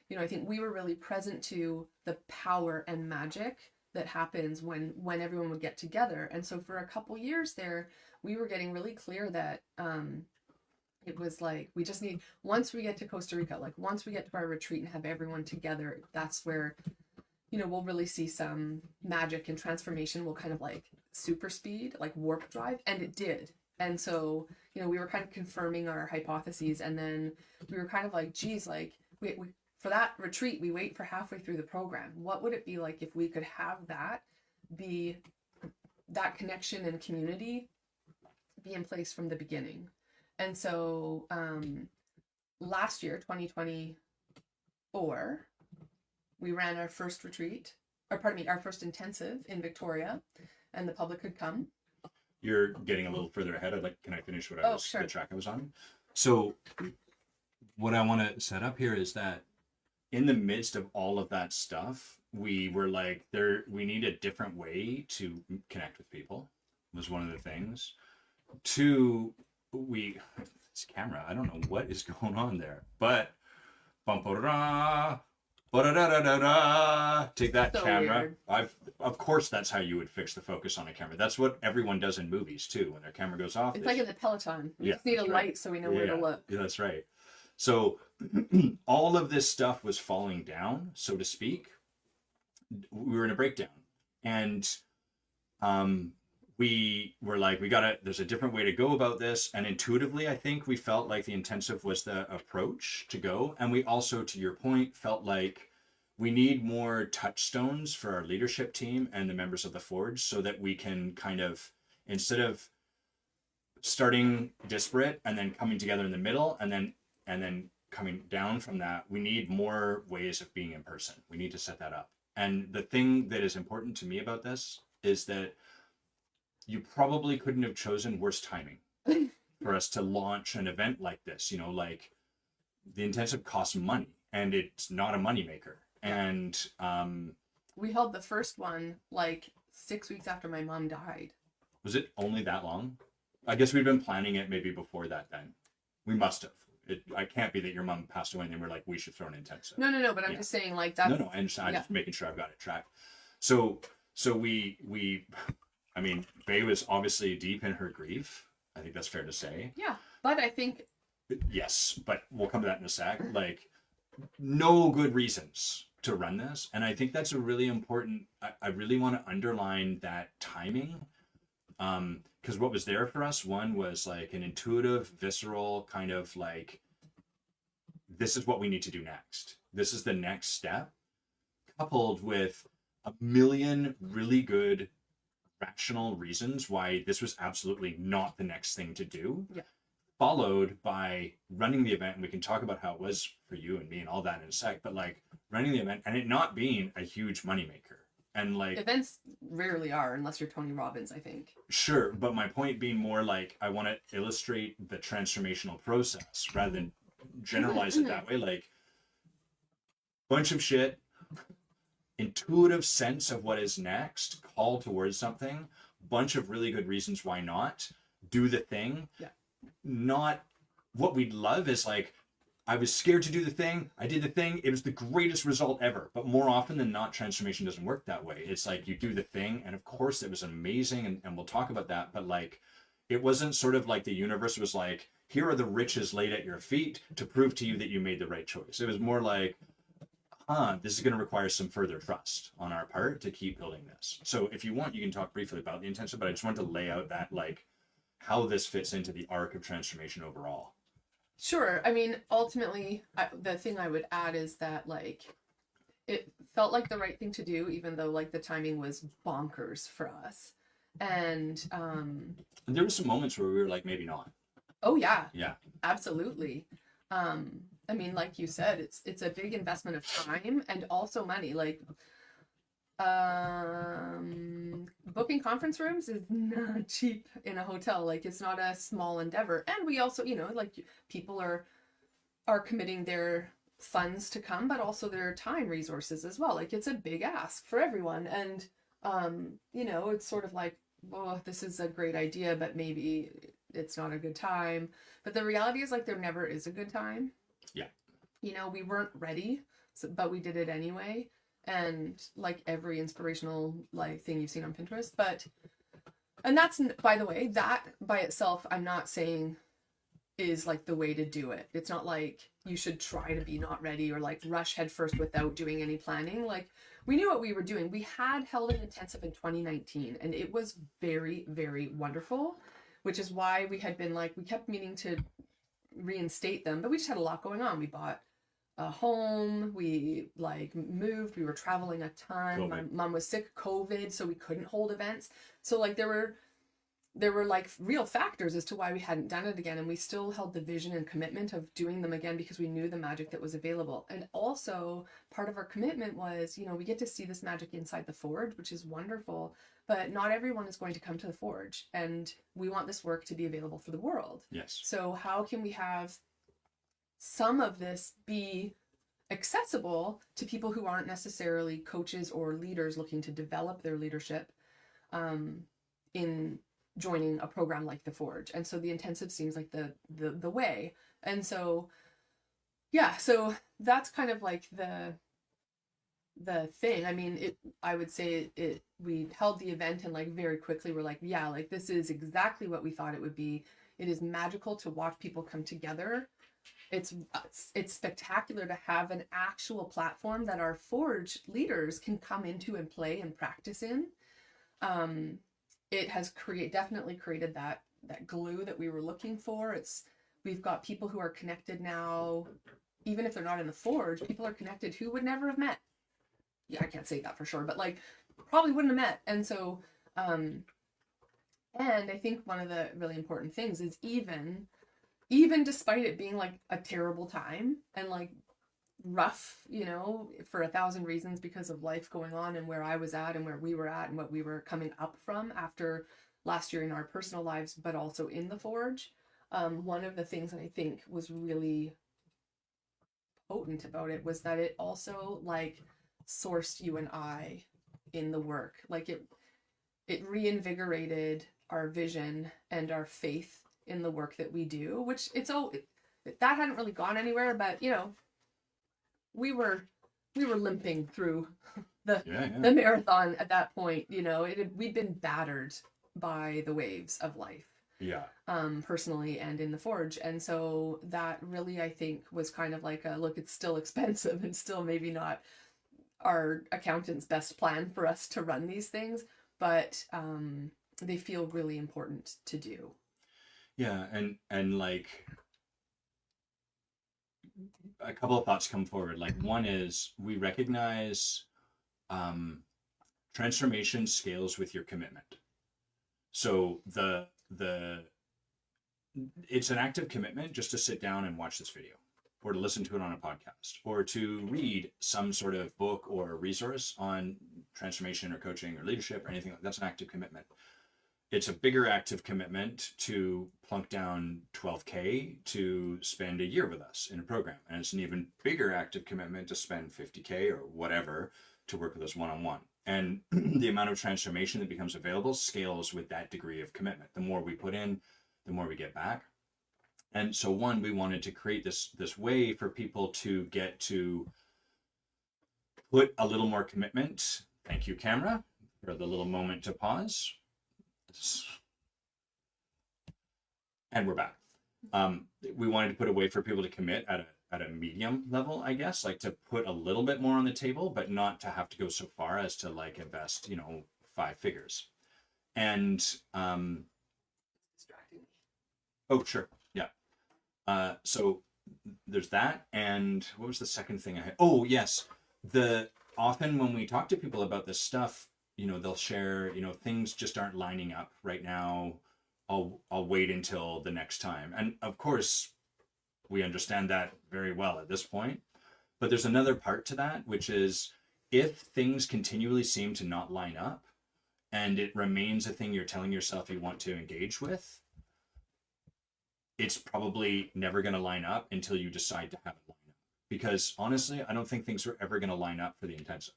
you know, I think we were really present to the power and magic that happens when everyone would get together. And so for a couple years there, we were getting really clear that, it was like, we just need, once we get to Costa Rica, like once we get to our retreat and have everyone together, that's where, you know, we'll really see some magic and transformation will kind of like super speed, like warp drive. And it did. And so, you know, we were kind of confirming our hypotheses. And then we were kind of like, geez, like we for that retreat, we wait for halfway through the program. What would it be like if we could have that connection and community be in place from the beginning? And so last year, 2024, we ran our first retreat, our first intensive in Victoria, and the public could come. You're getting a little further ahead. Can I finish the track I was on? So what I want to set up here is that in the midst of all of that stuff, we were like, we need a different way to connect with people, was one of the things. 2, this camera, I don't know what is going on there, but take that so camera. Weird. Of course that's how you would fix the focus on a camera. That's what everyone does in movies too. When their camera goes off, it's like in the Peloton. We just need a light so we know where to look. Yeah, that's right. So all of this stuff was falling down, so to speak, we were in a breakdown, and we were like, there's a different way to go about this. And intuitively, I think we felt like the intensive was the approach to go. And we also, to your point, felt like we need more touchstones for our leadership team and the members of the Forge, so that we can kind of, instead of starting disparate and then coming together in the middle and then coming down from that, we need more ways of being in person. We need to set that up. And the thing that is important to me about this is that you probably couldn't have chosen worse timing for us to launch an event like this. You know, like, the intensive costs money, and it's not a moneymaker. And we held the first one like 6 weeks after my mom died. Was it only that long? I guess we've been planning it maybe before that then. We must have. I can't be that your mom passed away and then we're like, we should throw an intensive. No, but I'm just saying, like, that's... No, I understand. I'm just making sure I've got it tracked. So we I mean, Bae was obviously deep in her grief. I think that's fair to say. Yeah, but I think... Yes, but we'll come to that in a sec. Like, no good reasons to run this. And I think that's a really important... I really want to underline that timing. Because what was there for us, one was like an intuitive, visceral kind of like, this is what we need to do next. This is the next step, coupled with a million really good rational reasons why this was absolutely not the next thing to do. Yeah. Followed by running the event, and we can talk about how it was for you and me and all that in a sec, but like running the event and it not being a huge moneymaker. And like, events rarely are, unless you're Tony Robbins, I think. Sure, but my point being more like, I want to illustrate the transformational process rather than generalize it that way. Like, bunch of shit, intuitive sense of what is next, call towards something, bunch of really good reasons why not, do the thing. Yeah. Not what we'd love is like, I was scared to do the thing. I did the thing. It was the greatest result ever. But more often than not, transformation doesn't work that way. It's like, you do the thing. And of course it was amazing. And we'll talk about that. But like, it wasn't sort of like the universe was like, here are the riches laid at your feet to prove to you that you made the right choice. It was more like, this is going to require some further trust on our part to keep building this. So if you want, you can talk briefly about the intention, but I just wanted to lay out that, like, how this fits into the arc of transformation overall. Sure. I mean, ultimately, the thing I would add is that, like, it felt like the right thing to do, even though, like, the timing was bonkers for us. And there were some moments where we were like, maybe not. Oh, yeah. Yeah. Absolutely. I mean, like you said, it's a big investment of time and also money. Like, booking conference rooms is not cheap in a hotel. Like, it's not a small endeavor. And we also, you know, like, people are committing their funds to come, but also their time resources as well. Like, it's a big ask for everyone. And you know, it's sort of like, well, this is a great idea, but maybe it's not a good time. But the reality is, like, there never is a good time. Yeah. You know, we weren't ready, but we did it anyway. And like every inspirational, like, thing you've seen on Pinterest, and that's, by the way, that by itself, I'm not saying is like the way to do it. It's not like you should try to be not ready or like rush headfirst without doing any planning. Like, we knew what we were doing. We had held an intensive in 2019 and it was very, very wonderful, which is why we had been like, we kept meaning to reinstate them, but we just had a lot going on. We bought a home, we like moved, we were traveling a ton. COVID. My mom was sick, COVID, so we couldn't hold events. So like there were like real factors as to why we hadn't done it again, and we still held the vision and commitment of doing them again because we knew the magic that was available. And also part of our commitment was, you know, we get to see this magic inside the Forge, which is wonderful, but not everyone is going to come to the Forge, and we want this work to be available for the world. Yes. So how can we have some of this be accessible to people who aren't necessarily coaches or leaders looking to develop their leadership in joining a program like the Forge? And so the intensive seems like the way. And so, yeah, so that's kind of like the thing. I mean, I would say we held the event and like very quickly we're like, yeah, like this is exactly what we thought it would be. It is magical to watch people come together. It's spectacular to have an actual platform that our Forge leaders can come into and play and practice in. It has definitely created that glue that we were looking for. We've got people who are connected now, even if they're not in the Forge, people are connected who would never have met. Yeah, I can't say that for sure, but like probably wouldn't have met. And so, and I think one of the really important things is even despite it being like a terrible time and like rough, you know, for 1,000 reasons because of life going on and where I was at and where we were at and what we were coming up from after last year in our personal lives, but also in the Forge. One of the things that I think was really potent about it was that it also like sourced you and I in the work. Like it reinvigorated our vision and our faith in the work that we do, which that hadn't really gone anywhere, but you know, we were limping through the marathon at that point. You know, we'd been battered by the waves of life. Yeah. Personally and in the Forge. And so that really, I think, was kind of like look, it's still expensive and still maybe not our accountant's best plan for us to run these things, but they feel really important to do. Yeah, and like a couple of thoughts come forward. Like one is we recognize transformation scales with your commitment. So it's an active commitment just to sit down and watch this video, or to listen to it on a podcast, or to read some sort of book or resource on transformation or coaching or leadership or anything like that. That's an active commitment. It's a bigger active commitment to plunk down $12K to spend a year with us in a program. And it's an even bigger active commitment to spend $50K or whatever to work with us one-on-one. And the amount of transformation that becomes available scales with that degree of commitment. The more we put in, the more we get back. And so one, we wanted to create this way for people to get to put a little more commitment. Thank you, camera, for the little moment to pause. And we're back. We wanted to put a way for people to commit at a medium level, I guess, like to put a little bit more on the table, but not to have to go so far as to like invest, 5 figures. And Distracting me. Oh, sure. Yeah. So there's that. And what was the second thing I had? Oh, yes. Often when we talk to people about this stuff, they'll share, things just aren't lining up right now. I'll wait until the next time. And of course, we understand that very well at this point. But there's another part to that, which is if things continually seem to not line up and it remains a thing you're telling yourself you want to engage with, it's probably never going to line up until you decide to have it line up. Because honestly, I don't think things are ever going to line up for the intensive.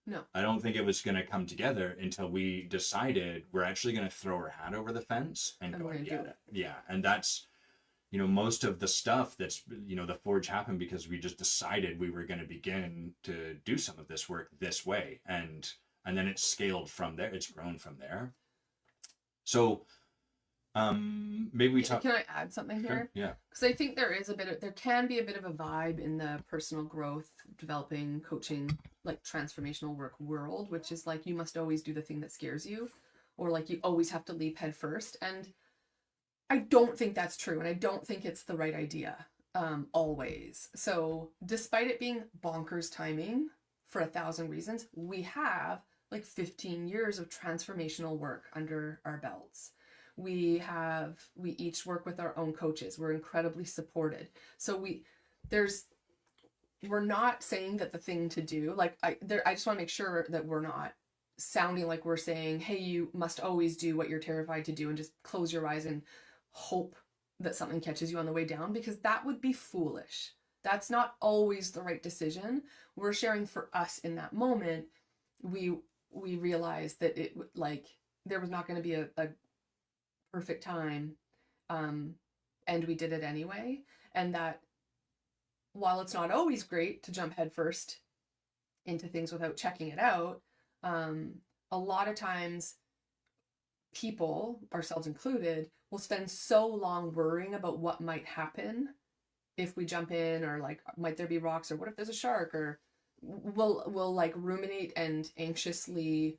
No. I don't think it was going to come together until we decided we're actually going to throw our hat over the fence and go and get it. Yeah. And that's, most of the stuff that's, the Forge happened because we just decided we were going to begin to do some of this work this way. And then it's scaled from there. It's grown from there. So maybe we talk. Can I add something here? Sure. Yeah. Because I think there can be a bit of a vibe in the personal growth, developing, coaching, like transformational work world, which is like you must always do the thing that scares you, or like you always have to leap head first. And I don't think that's true, and I don't think it's the right idea always. So despite it being bonkers timing for 1,000 reasons, we have like 15 years of transformational work under our belts. We each work with our own coaches. We're incredibly supported. So we're not saying that the thing to do, like I just want to make sure that we're not sounding like we're saying, hey, you must always do what you're terrified to do and just close your eyes and hope that something catches you on the way down, because that would be foolish. That's not always the right decision. We're sharing for us in that moment. We realized that there was not going to be a perfect time, and we did it anyway. And that while it's not always great to jump headfirst into things without checking it out, a lot of times people, ourselves included, will spend so long worrying about what might happen if we jump in, or like, might there be rocks, or what if there's a shark, or we'll like ruminate and anxiously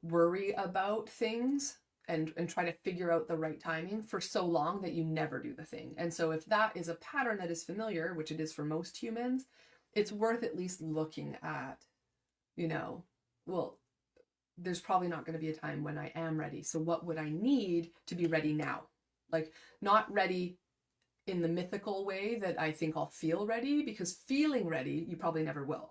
worry about things and try to figure out the right timing for so long that you never do the thing. And so if that is a pattern that is familiar, which it is for most humans, it's worth at least looking at, you know, well, there's probably not going to be a time when I am ready. So what would I need to be ready now? Like, not ready in the mythical way that I think I'll feel ready, because feeling ready, you probably never will.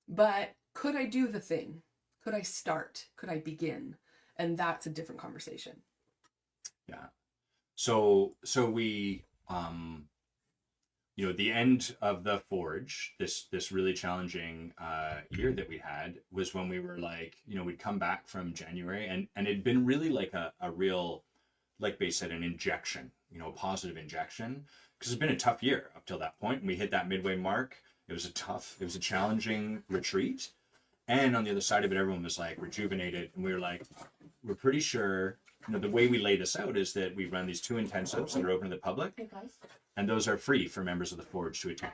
But could I do the thing? Could I start? Could I begin? And that's a different conversation. Yeah. So we, you know, the end of the Forge, this really challenging year that we had, was when we were like, you know, we'd come back from January, and it'd been really like a real, like Base said, an injection, you know, a positive injection, because it's been a tough year up till that point. And we hit that midway mark. It was a challenging retreat. And on the other side of it, everyone was like rejuvenated. And we were like, we're pretty sure, you know, the way we lay this out is that we run these 2 intensives that are open to the public. And those are free for members of the Forge to attend.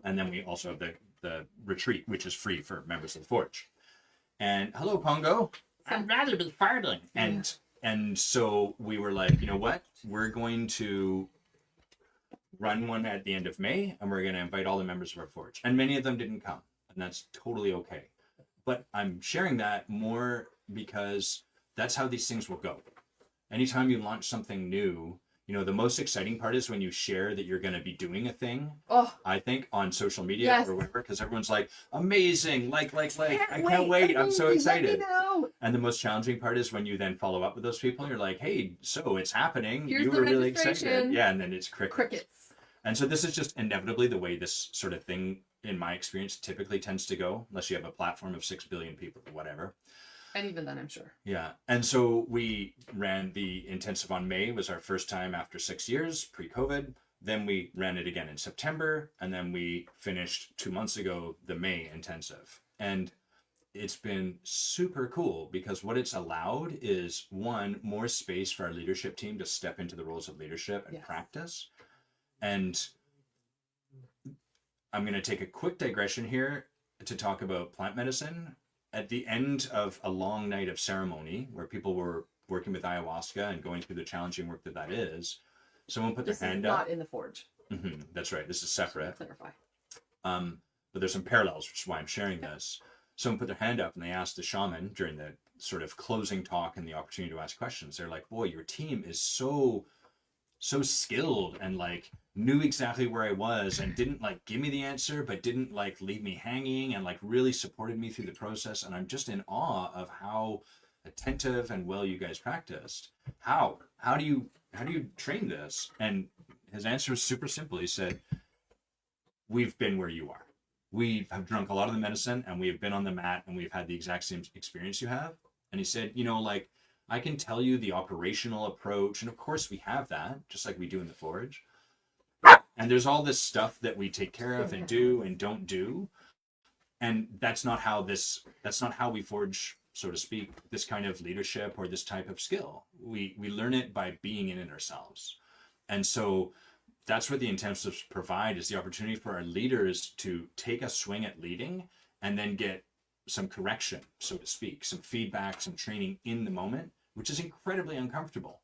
And then we also have the retreat, which is free for members of the Forge. And hello, Pongo. I'd rather be farting. And so we were like, you know what? We're going to run one at the end of May, and we're going to invite all the members of our Forge. And many of them didn't come, and that's totally okay. But I'm sharing that more because that's how these things will go. Anytime you launch something new, you know, the most exciting part is when you share that you're going to be doing a thing, I think, on social media or whatever, because everyone's like, amazing, like, I can't wait, I'm so excited. And the most challenging part is when you then follow up with those people, and you're like, hey, so it's happening. Here's you were really excited. registration. Yeah, and then it's crickets. And so this is just inevitably the way this sort of thing, in my experience, typically tends to go, unless you have a platform of 6 billion people or whatever. And even then, I'm sure. Yeah. And so we ran the intensive on May, was our first time after 6 years, pre-COVID. Then we ran it again in September. And then we finished 2 months ago, the May intensive. And it's been super cool, because what it's allowed is, one, more space for our leadership team to step into the roles of leadership and practice. And I'm going to take a quick digression here to talk about plant medicine. At the end of a long night of ceremony, where people were working with ayahuasca and going through the challenging work that is, someone put their hand up. Not in the Forge. That's right. This is separate. Clarify. But there's some parallels, which is why I'm sharing this. Someone put their hand up and they asked the shaman during the sort of closing talk and the opportunity to ask questions. They're like, boy, your team is so skilled, and like knew exactly where I was, and didn't like give me the answer, but didn't like leave me hanging, and like really supported me through the process. And I'm just in awe of how attentive and well you guys practiced. How do you train this? And his answer was super simple. He said, we've been where you are. We have drunk a lot of the medicine, and we have been on the mat, and we've had the exact same experience you have. And he said, you know, like, I can tell you the operational approach, and of course we have that, just like we do in the Forge. And there's all this stuff that we take care of and do and don't do. And that's not how we forge, so to speak, this kind of leadership or this type of skill. We learn it by being in it ourselves. And so that's what the intensives provide, is the opportunity for our leaders to take a swing at leading and then get some correction, so to speak, some feedback, some training in the moment, which is incredibly uncomfortable.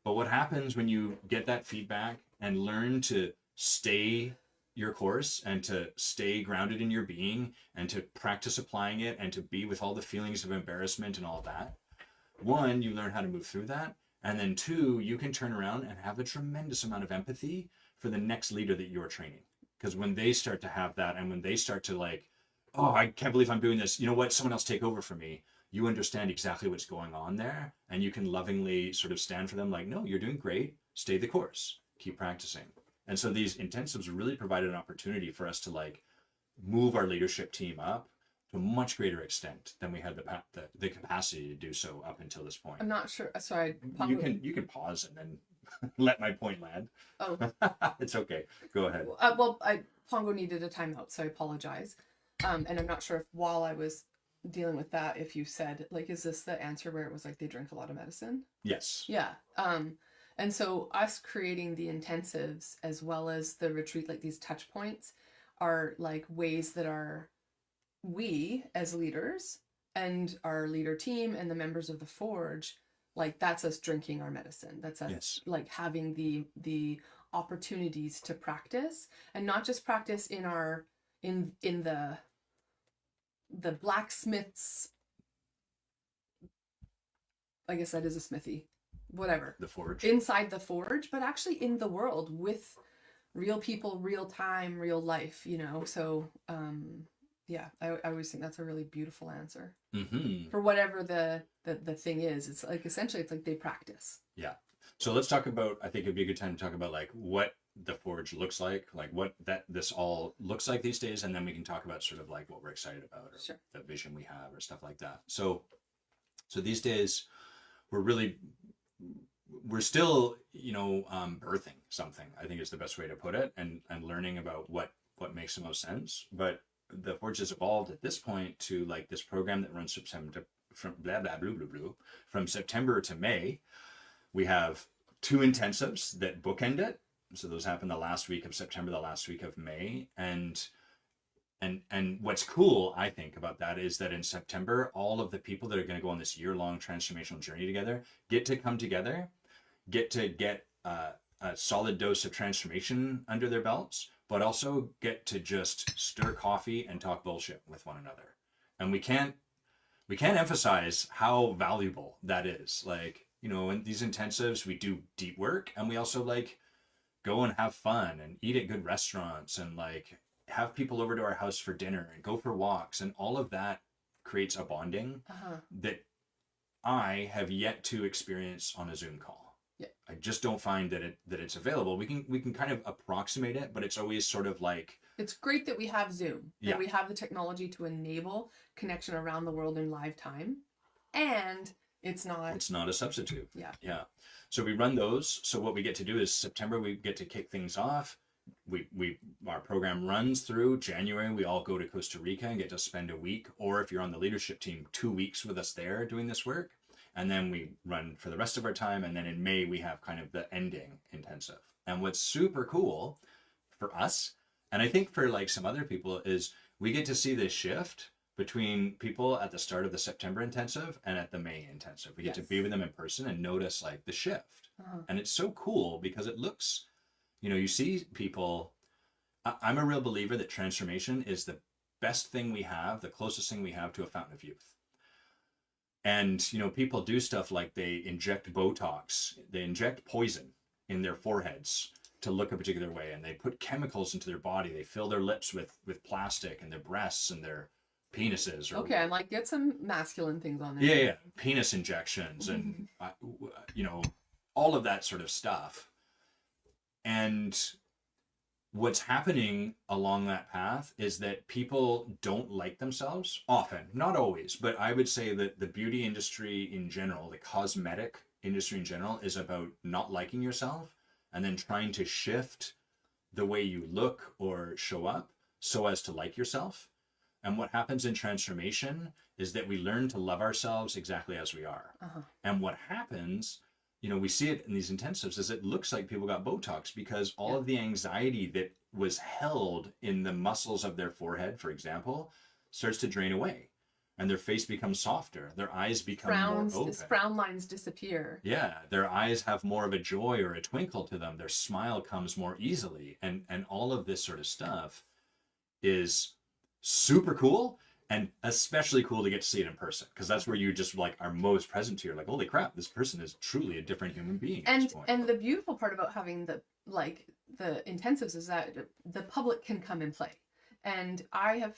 But what happens when you get that feedback and learn to stay your course and to stay grounded in your being and to practice applying it and to be with all the feelings of embarrassment and all that, one, you learn how to move through that. And then two, you can turn around and have a tremendous amount of empathy for the next leader that you're training. Because when they start to have that, and when they start to like, oh, I can't believe I'm doing this, you know what, someone else take over for me, you understand exactly what's going on there, and you can lovingly sort of stand for them like, no, you're doing great, stay the course, keep practicing. And so these intensives really provided an opportunity for us to like move our leadership team up to a much greater extent than we had the capacity to do so up until this point. I'm not sure. Sorry. You can pause and then let my point land. Oh. It's okay. Go ahead. Pongo needed a timeout, so I apologize. And I'm not sure if while I was dealing with that if you said, like, is this the answer where it was like they drink a lot of medicine? Yes. Yeah. And so us creating the intensives as well as the retreat, like these touch points, are like ways that we as leaders and our leader team and the members of the Forge, like that's us drinking our medicine. That's us like having the opportunities to practice, and not just practice in our in the blacksmiths, I guess that is a smithy, whatever, the Forge, inside the Forge, but actually in the world with real people, real time, real life, you know. So yeah, I always think that's a really beautiful answer for whatever the thing is. It's like essentially it's like they practice. Yeah. So let's talk about, I think it'd be a good time to talk about like what the Forge looks like what this all looks like these days, and then we can talk about sort of like what we're excited about, or sure, the vision we have or stuff like that. So these days we're still, you know, birthing something, I think is the best way to put it, and learning about what makes the most sense. But the Forge has evolved at this point to like this program that runs from September to May. We have 2 intensives that bookend it. So those happen the last week of September, the last week of May. And what's cool, I think, about that is that in September, all of the people that are going to go on this year-long transformational journey together get to come together, get a solid dose of transformation under their belts, but also get to just stir coffee and talk bullshit with one another. And we can't emphasize how valuable that is. Like, you know, in these intensives, we do deep work, and we also like go and have fun and eat at good restaurants and like have people over to our house for dinner and go for walks, and all of that creates a bonding that I have yet to experience on a Zoom call. Yeah. I just don't find that it's available. We can kind of approximate it, but it's always sort of like, it's great that we have Zoom, yeah, and we have the technology to enable connection around the world in live time, and it's not a substitute. Yeah. So we run those. So what we get to do is September, we get to kick things off. Our program runs through January. We all go to Costa Rica and get to spend a week, or if you're on the leadership team, 2 weeks with us there doing this work. And then we run for the rest of our time. And then in May, we have kind of the ending intensive. And what's super cool for us, and I think for like some other people, is we get to see this shift between people at the start of the September intensive and at the May intensive. We get to be with them in person and notice like the shift. And it's so cool because it looks, you know, you see people. I'm a real believer that transformation is the best thing we have, the closest thing we have to a fountain of youth. And, you know, people do stuff like they inject Botox, they inject poison in their foreheads to look a particular way, and they put chemicals into their body. They fill their lips with plastic, and their breasts and their penises. Okay, I'm like, get some masculine things on there. Yeah. Penis injections and, you know, all of that sort of stuff. And what's happening along that path is that people don't like themselves often, not always, but I would say that the beauty industry in general, the cosmetic industry in general, is about not liking yourself and then trying to shift the way you look or show up so as to like yourself. And what happens in transformation is that we learn to love ourselves exactly as we are. And what happens, you know, we see it in these intensives, is it looks like people got Botox because all of the anxiety that was held in the muscles of their forehead, for example, starts to drain away, and their face becomes softer. Their eyes become more open. Frown lines disappear. Yeah, their eyes have more of a joy or a twinkle to them. Their smile comes more easily, and all of this sort of stuff is super cool, and especially cool to get to see it in person, because that's where you just like are most present to. You're like, holy crap, this person is truly a different human being. And the beautiful part about having the intensives is that the public can come and play. And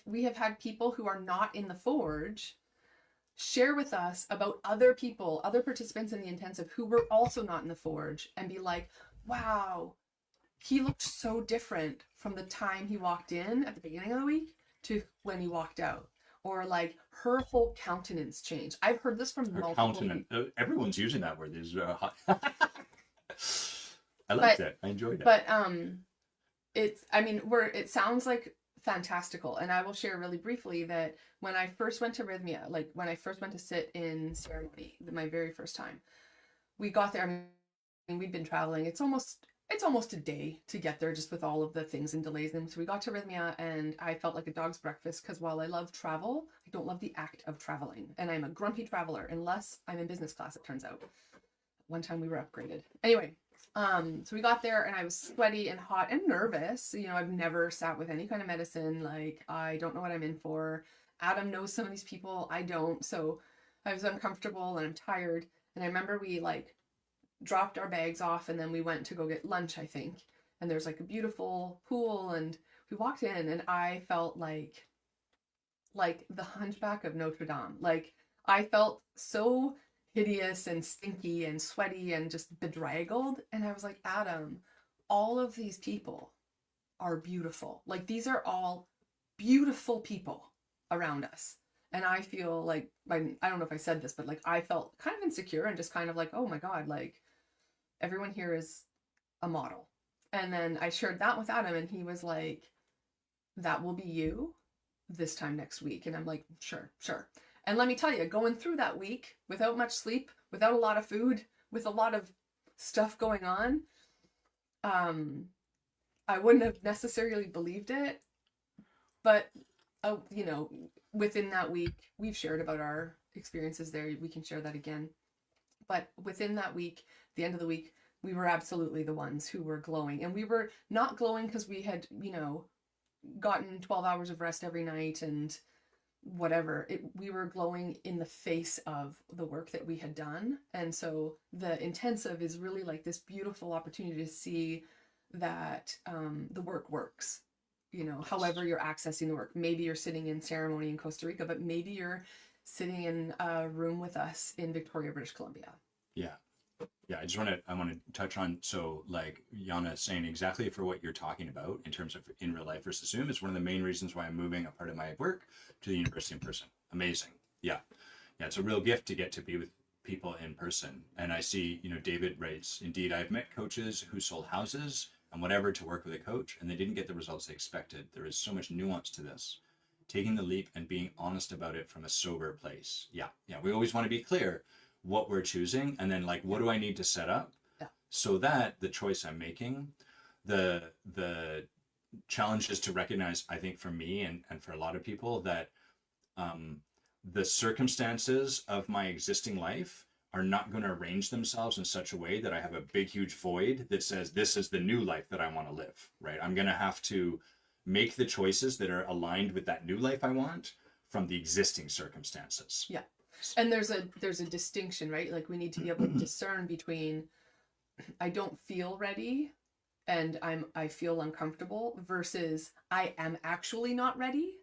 we have had people who are not in the Forge share with us about other people, other participants in the intensive who were also not in the Forge, and be like, wow, he looked so different from the time he walked in at the beginning of the week to when he walked out. Or like her whole countenance changed. I've heard this from multiple people. Everyone's using that word. I liked it. I enjoyed it. But it sounds like fantastical. And I will share really briefly that when I first went to Rhythmia, like when I first went to sit in ceremony, my very first time, we got there. I mean, we'd been traveling. It's almost a day to get there, just with all of the things and delays. And so we got to Rhythmia, and I felt like a dog's breakfast, because while I love travel, I don't love the act of traveling. And I'm a grumpy traveler, unless I'm in business class, it turns out. One time we were upgraded. Anyway, so we got there, and I was sweaty and hot and nervous. You know, I've never sat with any kind of medicine. Like, I don't know what I'm in for. Adam knows some of these people. I don't. So I was uncomfortable and I'm tired. And I remember we like dropped our bags off, and then we went to go get lunch, I think. And there's like a beautiful pool, and we walked in, and I felt like the Hunchback of Notre Dame. Like, I felt so hideous and stinky and sweaty and just bedraggled. And I was like, Adam, all of these people are beautiful. Like, these are all beautiful people around us. And I feel like, I don't know if I said this, but like, I felt kind of insecure and just kind of like, oh my God, like, everyone here is a model. And then I shared that with Adam, and he was like, that will be you this time next week. And I'm like, sure. And let me tell you, going through that week without much sleep, without a lot of food, with a lot of stuff going on, I wouldn't have necessarily believed it. But, you know, within that week, we've shared about our experiences there. We can share that again. But within that week, the end of the week, we were absolutely the ones who were glowing. And we were not glowing because we had, you know, gotten 12 hours of rest every night and whatever. We were glowing in the face of the work that we had done. And so the intensive is really like this beautiful opportunity to see that the work works. You know, however you're accessing the work. Maybe you're sitting in ceremony in Costa Rica, but maybe you're sitting in a room with us in Victoria, British Columbia. Yeah. I want to touch on, so like Yana saying exactly for what you're talking about in terms of in real life versus Zoom is one of the main reasons why I'm moving a part of my work to the university in person. Amazing. Yeah. It's a real gift to get to be with people in person. And I see, you know, David writes, indeed, I've met coaches who sold houses and whatever to work with a coach, and they didn't get the results they expected. There is so much nuance to this. Taking the leap and being honest about it from a sober place. Yeah. We always want to be clear what we're choosing, and then like, what do I need to set up so that the choice I'm making, the challenge is to recognize, I think for me and for a lot of people, that the circumstances of my existing life are not going to arrange themselves in such a way that I have a big, huge void that says, this is the new life that I want to live, right? I'm going to have to make the choices that are aligned with that new life I want from the existing circumstances. Yeah. And there's a distinction, right? Like, we need to be able to discern between I don't feel ready and I feel uncomfortable versus I am actually not ready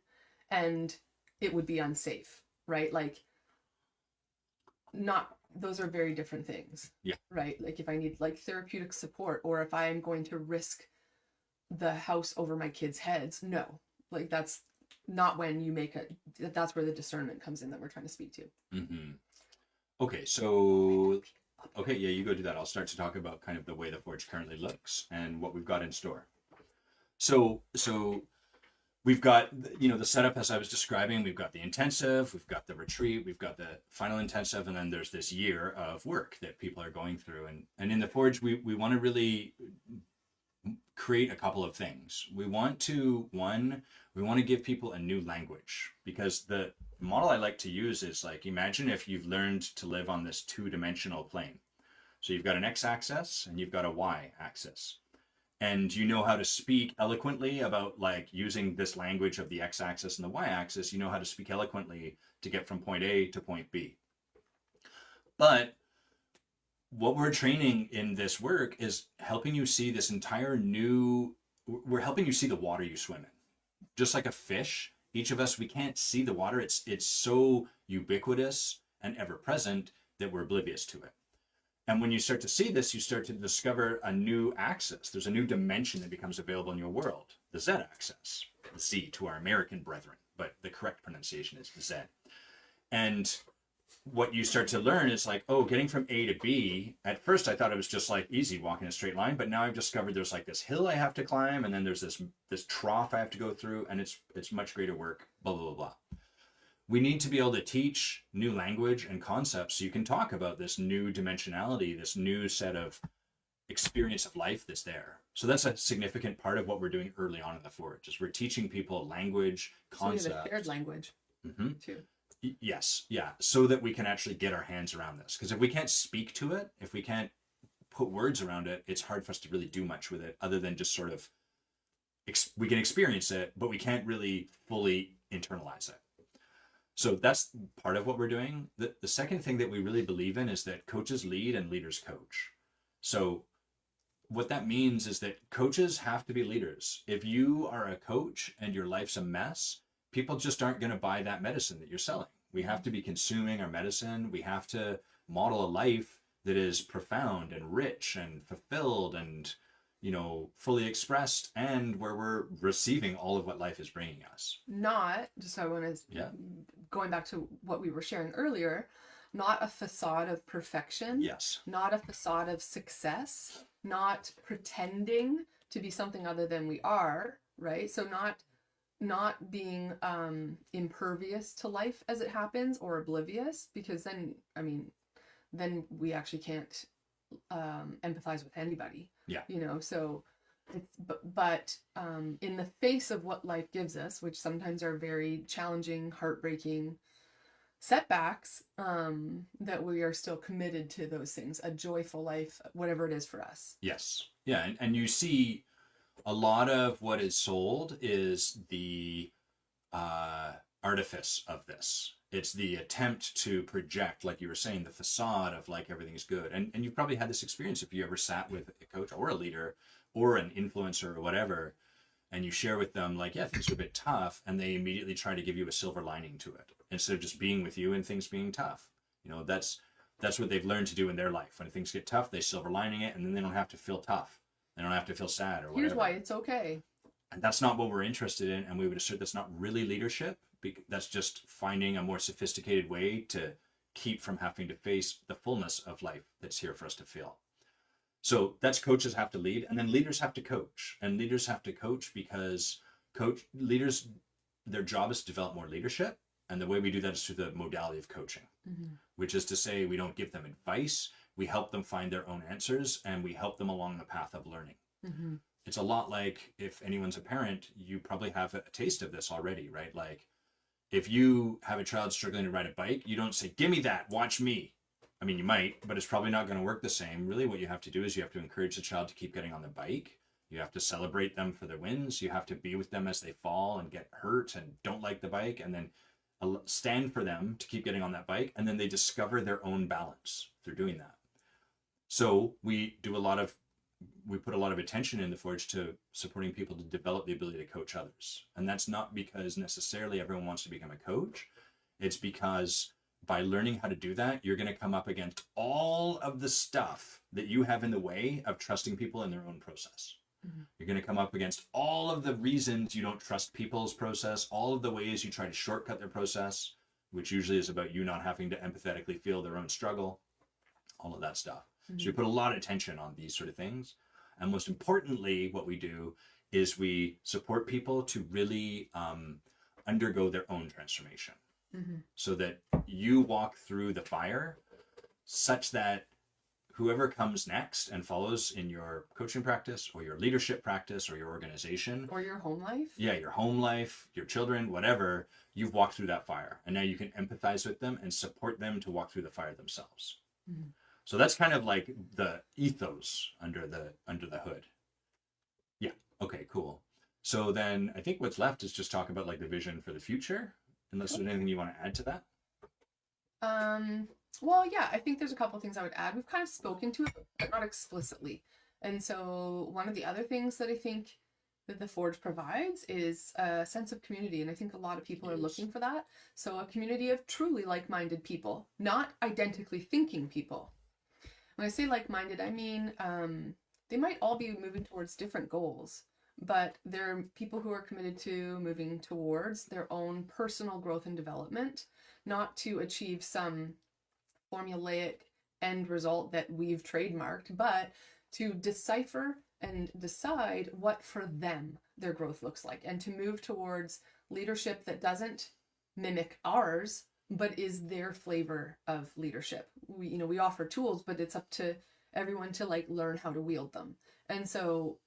and it would be unsafe, right? Like, not, those are very different things. Yeah. Right? Like, if I need like therapeutic support, or if I am going to risk the house over my kids' heads, no. Like, that's not when you make that's where the discernment comes in that we're trying to speak to. Mm-hmm. Okay, so yeah, you go do that. I'll start to talk about kind of the way the Forge currently looks and what we've got in store. So we've got, you know, the setup as I was describing. We've got the intensive, we've got the retreat, we've got the final intensive, and then there's this year of work that people are going through. And in the Forge, we want to really create a couple of things. We want to give people a new language, because the model I like to use is like, imagine if you've learned to live on this two-dimensional plane. So you've got an x-axis and you've got a y-axis, and you know how to speak eloquently about like using this language of the x-axis and the y-axis. You know how to speak eloquently to get from point A to point B. But what we're training in this work is helping you see this entire new, we're helping you see the water you swim in. Just like a fish, each of us, we can't see the water. It's so ubiquitous and ever present that we're oblivious to it. And when you start to see this, you start to discover a new axis. There's a new dimension that becomes available in your world, the Z axis, Z to our American brethren, but the correct pronunciation is Z. And what you start to learn is like, oh, getting from A to B, at first I thought it was just like easy walking a straight line, but now I've discovered there's like this hill I have to climb, and then there's this trough I have to go through, and it's much greater work, blah, blah, blah, blah. We need to be able to teach new language and concepts so you can talk about this new dimensionality, this new set of experience of life that's there. So that's a significant part of what we're doing early on in the Forge, is we're teaching people language, concepts. So you have a shared language too. Yes, yeah, so that we can actually get our hands around this. Because if we can't speak to it, if we can't put words around it, it's hard for us to really do much with it other than just sort of, we can experience it, but we can't really fully internalize it. So that's part of what we're doing. The second thing that we really believe in is that coaches lead and leaders coach. So what that means is that coaches have to be leaders. If you are a coach and your life's a mess, people just aren't going to buy that medicine that you're selling. We have to be consuming our medicine. We have to model a life that is profound and rich and fulfilled and, you know, fully expressed, and where we're receiving all of what life is bringing us. Not, just I want to, going back to what we were sharing earlier, not a facade of perfection. Yes. Not a facade of success, not pretending to be something other than we are, right? So not being impervious to life as it happens or oblivious, because then, I mean, then we actually can't empathize with anybody. Yeah. You know, so it's, but in the face of what life gives us, which sometimes are very challenging, heartbreaking setbacks, that we are still committed to those things, a joyful life, whatever it is for us. Yes. Yeah. And you see a lot of what is sold is the artifice of this. It's the attempt to project, like you were saying, the facade of like everything's good. And you've probably had this experience if you ever sat with a coach or a leader or an influencer or whatever, and you share with them like, yeah, things are a bit tough, and they immediately try to give you a silver lining to it instead of just being with you and things being tough. You know, that's what they've learned to do in their life. When things get tough, they silver lining it, and then they don't have to feel tough. They don't have to feel sad or whatever. Here's why it's okay. And that's not what we're interested in, and we would assert that's not really leadership. That's just finding a more sophisticated way to keep from having to face the fullness of life that's here for us to feel. So that's coaches have to lead, and then leaders have to coach. And leaders have to coach because leaders, their job is to develop more leadership. And the way we do that is through the modality of coaching, which is to say we don't give them advice. We help them find their own answers, and we help them along the path of learning. It's a lot like, if anyone's a parent, you probably have a taste of this already, right? Like if you have a child struggling to ride a bike, you don't say, give me that, watch me. I mean, you might, but it's probably not going to work the same. Really, what you have to do is you have to encourage the child to keep getting on the bike. You have to celebrate them for their wins. You have to be with them as they fall and get hurt and don't like the bike, and then stand for them to keep getting on that bike. And then they discover their own balance through doing that. So we put a lot of attention in the Forge to supporting people to develop the ability to coach others. And that's not because necessarily everyone wants to become a coach. It's because by learning how to do that, you're going to come up against all of the stuff that you have in the way of trusting people in their own process. You're going to come up against all of the reasons you don't trust people's process, all of the ways you try to shortcut their process, which usually is about you not having to empathetically feel their own struggle, all of that stuff. So we put a lot of attention on these sort of things. And most importantly, what we do is we support people to really undergo their own transformation, so that you walk through the fire such that whoever comes next and follows in your coaching practice or your leadership practice or your organization or your home life. Yeah, your home life, your children, whatever, you've walked through that fire. And now you can empathize with them and support them to walk through the fire themselves. So that's kind of like the ethos under the hood. Yeah. Okay, cool. So then I think what's left is just talk about like the vision for the future, unless there's anything you want to add to that. Well, yeah, I think there's a couple of things I would add. We've kind of spoken to it, but not explicitly. And so one of the other things that I think that the Forge provides is a sense of community. And I think a lot of people are looking for that. So a community of truly like-minded people, not identically thinking people. When I say like-minded, I mean, they might all be moving towards different goals, but they're people who are committed to moving towards their own personal growth and development, not to achieve some formulaic end result that we've trademarked, but to decipher and decide what for them their growth looks like, and to move towards leadership that doesn't mimic ours, but is their flavor of leadership. We offer tools, but it's up to everyone to like learn how to wield them. And so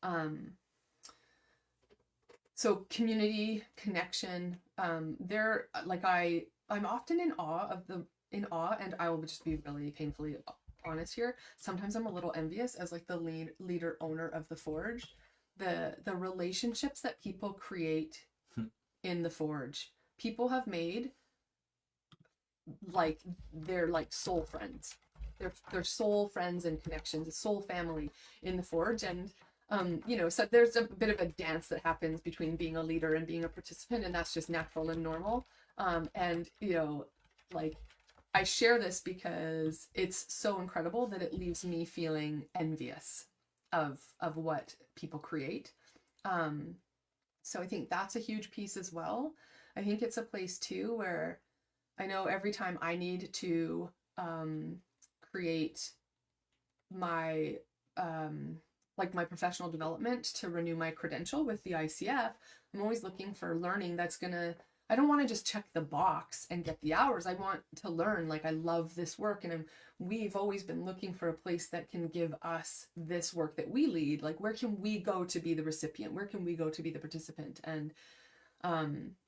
community connection, they're like, I'm often in awe, and I will just be really painfully honest here. Sometimes I'm a little envious as like the leader owner of the Forge, the relationships that people create in the Forge. People have made like they're like soul friends. They're soul friends and connections, soul family in the Forge. And so there's a bit of a dance that happens between being a leader and being a participant, and that's just natural and normal. And like, I share this because it's so incredible that it leaves me feeling envious of what people create. So I think that's a huge piece as well. I think it's a place too where I know every time I need to create my my professional development to renew my credential with the ICF, I'm always looking for learning that's I don't want to just check the box and get the hours. I want to learn. Like, I love this work, and we've always been looking for a place that can give us this work that we lead. Like, where can we go to be the recipient? Where can we go to be the participant? And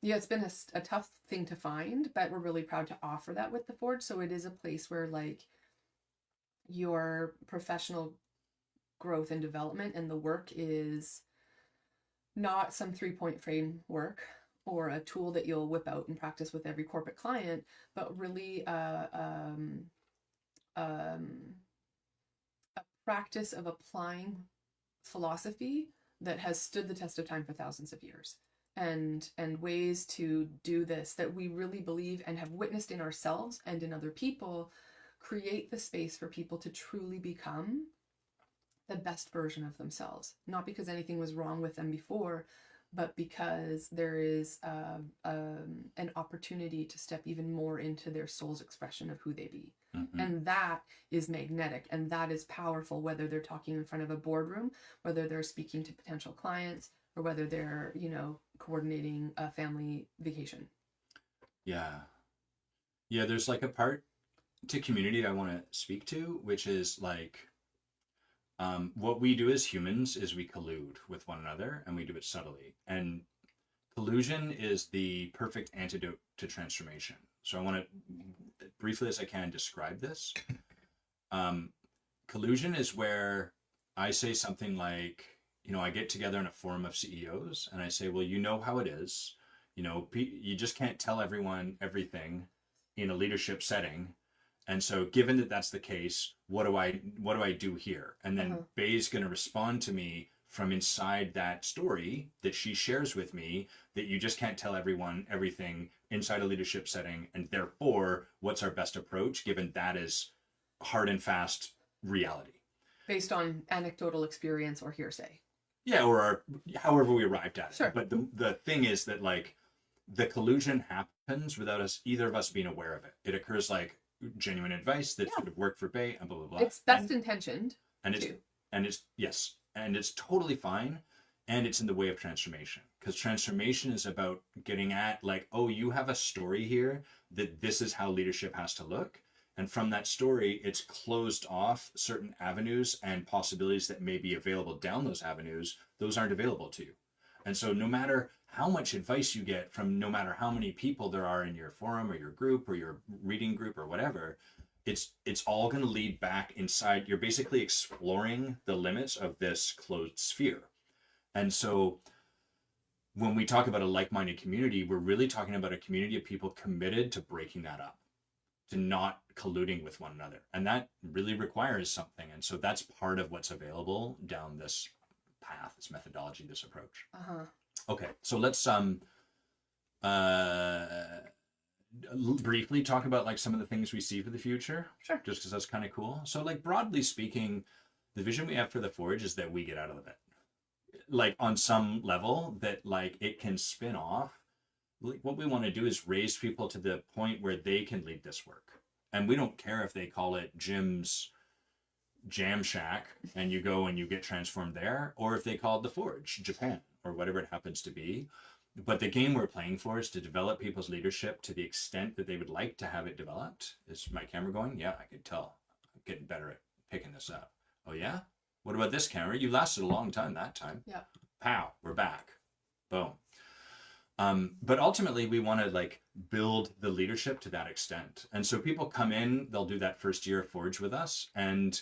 it's been a tough thing to find, but we're really proud to offer that with the Forge. So it is a place where like your professional growth and development and the work is not some 3-point framework or a tool that you'll whip out and practice with every corporate client, but really a practice of applying philosophy that has stood the test of time for thousands of years, and ways to do this that we really believe and have witnessed in ourselves and in other people create the space for people to truly become the best version of themselves, not because anything was wrong with them before, but because there is an opportunity to step even more into their soul's expression of who they be. Mm-hmm. And that is magnetic, and that is powerful, whether they're talking in front of a boardroom, whether they're speaking to potential clients, or whether they're, coordinating a family vacation. Yeah, there's like a part to community I want to speak to, which is like, what we do as humans is we collude with one another, and we do it subtly. And collusion is the perfect antidote to transformation. So I want to, briefly as I can, describe this. Collusion is where I say something like, I get together in a forum of CEOs and I say, well, you know how it is. You just can't tell everyone everything in a leadership setting. And so given that that's the case, what do I do here? And then Bay's going to respond to me from inside that story that she shares with me, that you just can't tell everyone everything inside a leadership setting. And therefore, what's our best approach, given that is hard and fast reality? Based on anecdotal experience or hearsay. Yeah, or however we arrived at it. Sure. But the thing is that like the collusion happens without either of us being aware of it. It occurs like genuine advice that sort of worked for Bay and blah, blah, blah. It's best intentioned. And it's totally fine. And it's in the way of transformation, because transformation is about getting at like, oh, you have a story here that this is how leadership has to look. And from that story, it's closed off certain avenues and possibilities that may be available down those avenues. Those aren't available to you. And so no matter how much advice you get from no matter how many people there are in your forum or your group or your reading group or whatever, it's all going to lead back inside. You're basically exploring the limits of this closed sphere. And so when we talk about a like-minded community, we're really talking about a community of people committed to breaking that up, to not colluding with one another. And that really requires something. And so that's part of what's available down this path, this methodology, this approach. Okay, so let's briefly talk about like some of the things we see for the future. Sure. Just because that's kind of cool. So like broadly speaking, the vision we have for the Forge is that we get out of it. Like on some level that like it can spin off. Like what we want to do is raise people to the point where they can lead this work. And we don't care if they call it Jim's Jam Shack and you go and you get transformed there, or if they call it the Forge, Japan, or whatever it happens to be. But the game we're playing for is to develop people's leadership to the extent that they would like to have it developed. Is my camera going? Yeah, I could tell. I'm getting better at picking this up. Oh, yeah? What about this camera? You lasted a long time that time. Yeah. Pow, we're back. Boom. But ultimately, we want to like build the leadership to that extent. And so people come in, they'll do that first year of Forge with us. And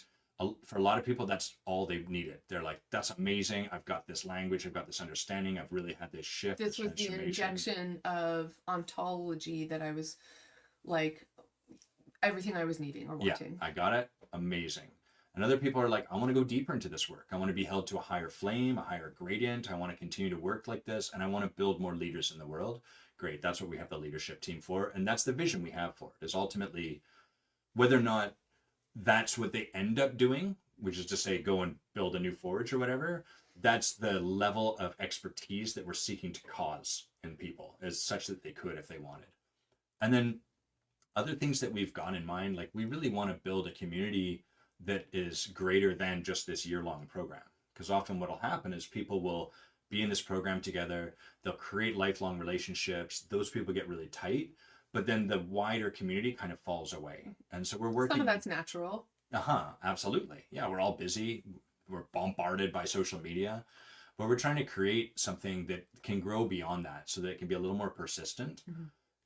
for a lot of people, that's all they needed. They're like, that's amazing. I've got this language. I've got this understanding. I've really had this shift. This was the injection of ontology that I was like, everything I was needing or wanting. Yeah, I got it. Amazing. And other people are like, I want to go deeper into this work. I want to be held to a higher flame, a higher gradient. I want to continue to work like this. And I want to build more leaders in the world. Great. That's what we have the leadership team for. And that's the vision we have for it, is ultimately whether or not that's what they end up doing, which is to say, go and build a new forge or whatever. That's the level of expertise that we're seeking to cause in people, as such that they could if they wanted. And then other things that we've got in mind, like we really want to build a community that is greater than just this year-long program. Because often what will happen is people will be in this program together, they'll create lifelong relationships, those people get really tight, but then the wider community kind of falls away. And so we're working... Some of that's natural. Absolutely. Yeah, we're all busy, we're bombarded by social media, but we're trying to create something that can grow beyond that so that it can be a little more persistent,